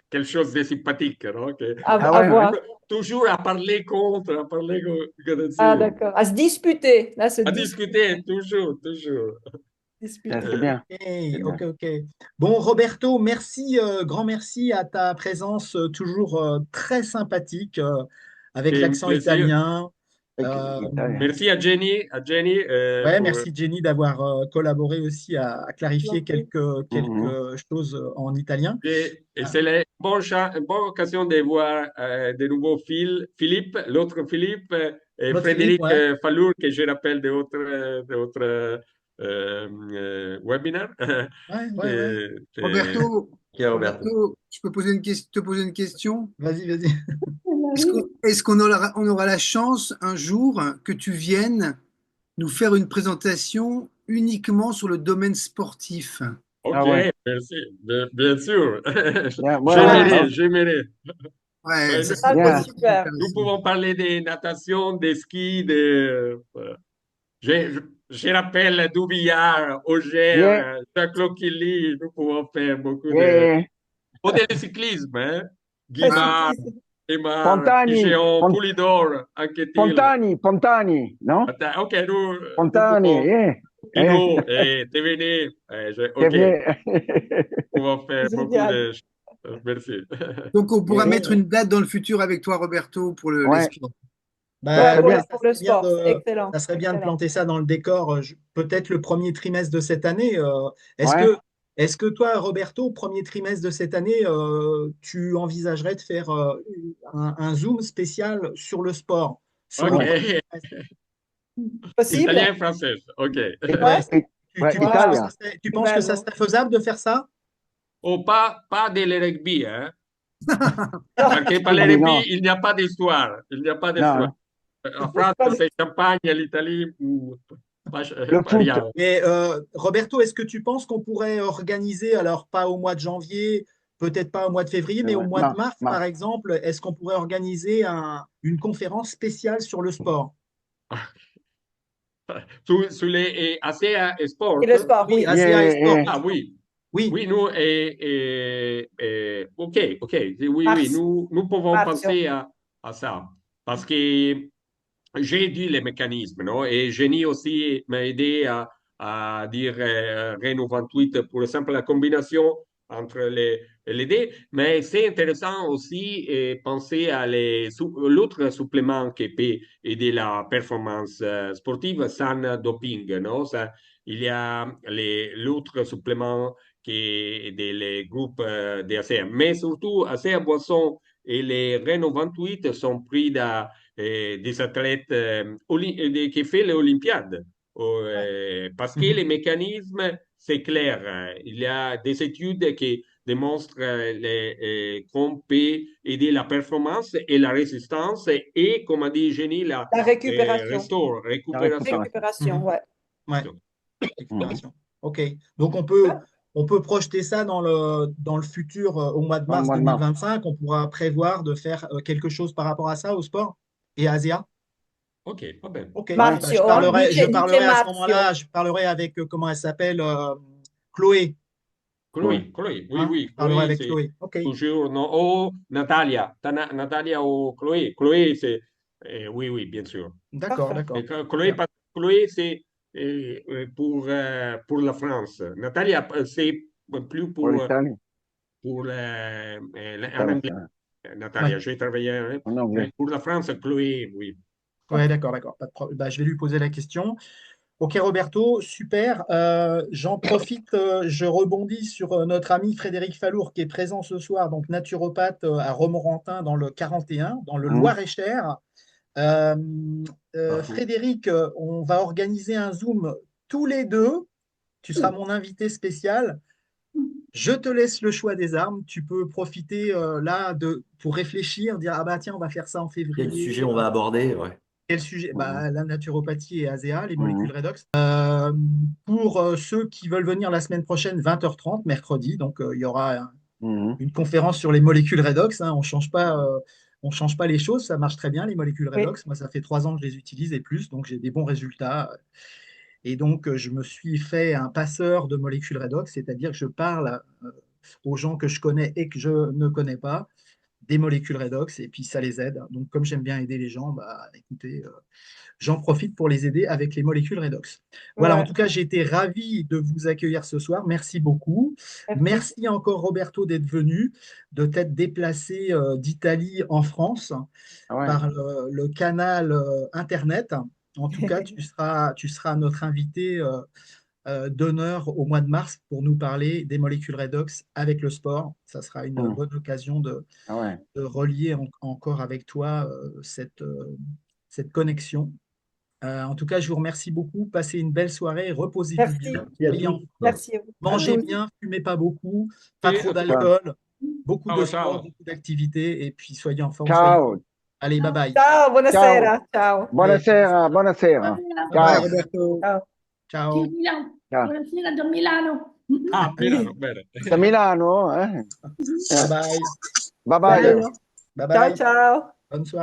quelque chose de sympathique, non? ah À ouais, ouais. voir. Toujours à parler contre, à parler Ah, dessus, d'accord. À se disputer. Là, se à discuter, toujours, toujours. Ah, disputer. c'est bien, Ok, c'est bien. ok. Bon, Roberto, merci, grand merci à ta présence toujours très sympathique avec C'est un l'accent plaisir. italien. Avec Euh, l'italien. Merci à Jenny ouais, pour. merci Jenny d'avoir collaboré aussi à clarifier Mhm. quelques choses en italien. Et c'est une une bonne occasion de voir de nouveau Philippe, l'autre Philippe, et Notre Philippe, Frédéric ouais. Fallour, que je rappelle de votre webinaire. Ouais. C'est- Roberto, je peux te poser une question? Vas-y. On aura la chance un jour que tu viennes nous faire une présentation uniquement sur le domaine sportif? Ok, Ah ouais, merci. Bien sûr. bien, ouais, ouais, Ah, bah, J'aimerais. Ouais, Ouais, ça ça, c'est serait bien. super. nous intéressant. pouvons parler de natation, de ski, je rappelle du billard, Yeah, Auger, Jacques Killy, nous pouvons faire beaucoup de. yeah. Ou de cyclisme, hein? Bah, Guimard, Guimard, Fontani, Pigeon, Poulidor, Anquetil. Fontani, no? Attends, ok, nous Fontani, pouvons. yeah. Eh, Pinot, Thévenet, c'est ok, nous bien. pouvons faire beaucoup Génial. de choses. Merci. donc on pourra mettre Bon, une date dans le futur avec toi, Roberto, pour les Ouais, sports. ça Ouais, bah serait pour ouais, bien. pour le sport, c'est excellent. ça serait bien de Excellent. planter ça dans le décor, peut-être le premier trimestre de cette année. Est-ce Ouais. que, est-ce que toi, Roberto, premier trimestre de cette année, tu envisagerais de faire un zoom spécial sur le sport, sur le Ok, Ouais. premier trimestre? Possible? italien, français, ok. Ouais, Ouais. Ouais, tu penses que Waouh. Italia. tu penses que ça Bello. serait faisable de faire ça? Oh, pas de le rugby, hein? Parce que par le Rugby, rugby, no. il n'y a pas d'histoire. Il n'y a pas d'histoire. No. En France, Pas de- c'est champagne, l'Italie, pas, Le pas foot, rien. Mais Roberto, est-ce que tu penses qu'on pourrait organiser, alors pas au mois de janvier, peut-être pas au mois de février, mais au ouais, mois de mars, mars, par mars. exemple, est-ce qu'on pourrait organiser une conférence spéciale sur le sport? Sur les ASEA Sport. Et le sport, Oui, oui. ASEA Yeah, Esport, yeah. bien Ah sûr. oui, Oui, oui, nous, ok, ok, oui, Mars. nous pouvons Marzo. penser à ça. Parce que j'ai dit les mécanismes, non? Et Jenny aussi m'a aidé à dire Renault 28 pour exemple la combinaison entre les deux. Mais c'est intéressant aussi penser à l'autre supplément qui peut aider la performance sportive sans doping, non? Il y a l'autre supplément qui est des groupes d'ACM. Mais surtout, ACM Boisson et les Renault 28 sont pris des athlètes qui font les Olympiades. Parce que mhm, les mécanismes, c'est clair. Il y a des études qui démontrent qu'on peut aider la performance et la résistance et, comme a dit Jenny, la La récupération. La récupération. récupération. Récupération, mhm. ouais. Ouais, Mhm. récupération. OK. Donc Ouais. on peut projeter ça dans le futur, au mois de Dans le mars mois de mars. 2025. On pourra prévoir de faire quelque chose par rapport à ça au sport et à Asia. OK, pas bien. Ok, Ouais. bah, je Marzio, hein? parlerai, je Dice parlerai à ce moment-là, Marzio. je parlerai avec, comment elle s'appelle, Chloé, Ouais. Chloé, oui, hein, oui, je parlerai Chloé, avec c'est Chloé. Ok, toujours, non, oh, Natalia, Natalia ou Chloé, Chloé, c'est, oui, oui, bien sûr. d'accord, Parfait. Mais d'accord. Chloé, Super. Chloé, c'est pour la France. Natalia, c'est plus Pour l'Italie. en L'Italie, anglais. ça. Ouais, Natalia, j'ai travaillé, hein, En mais anglais. pour la France, Chloé, oui. ouais, d'accord. Pas de problème. Bah, je vais lui poser la question. Ok, Roberto, super. J'en profite, je rebondis sur notre ami Frédéric Fallour qui est présent ce soir, donc naturopathe à Romorantin dans le 41, dans le Mhm. Loir-et-Cher. Euh, Parfait. Frédéric, on va organiser un Zoom tous les deux. Tu seras mon invité spécial. Je te laisse le choix des armes. Tu peux profiter là pour réfléchir, dire ah bah tiens, on va faire ça en Quel sujet février. on va aborder? Ouais. Quel sujet? Mhm. Bah, la naturopathie et ASEA, les molécules Mhm. redox. Pour ceux qui veulent venir la semaine prochaine, 20h30, mercredi, donc il y aura Mhm. une conférence sur les molécules redox, hein, on ne change pas on ne change pas les choses, ça marche très bien, les molécules Oui. redox. Moi, ça fait 3 ans que je les utilise et plus, donc j'ai des bons résultats. Et donc, je me suis fait un passeur de molécules redox, c'est-à-dire que je parle aux gens que je connais et que je ne connais pas des molécules redox, et puis ça les aide. Donc, comme j'aime bien aider les gens, bah, écoutez, j'en profite pour les aider avec les molécules redox. Voilà, en Ouais, tout cas, j'ai été ravi de vous accueillir ce soir. Merci beaucoup. merci. Merci encore, Roberto, d'être venu, de t'être déplacé d'Italie en France Ah ouais. par le canal Internet. En tout cas, tu seras notre invité d'honneur au mois de mars pour nous parler des molécules redox avec le sport. Ça sera une Hmm. bonne occasion Ah ouais. de relier encore avec toi cette connexion. En tout cas, je vous remercie beaucoup. Passez une belle soirée, reposez-vous Merci. bien, Merci à soyez en tous. forme, Merci à mangez tous. bien, fumez pas beaucoup, pas Et trop à tous. d'alcool, beaucoup de Ciao, sport, ciao. beaucoup d'activités, et puis soyez en forme, soyez. Ciao. Allez, bye bye. Ciao, Ciao. buonasera. Ciao. Buonasera, buonasera. Bye Ciao. bye, Buonasera. Roberto. Ciao. Ciao. Ciao. Buonasera da Milano. Ah, Milano, bene. Da Milano? Bye bye. Bye bye. Bello. Bye Ciao, bye. ciao. Bonne soirée.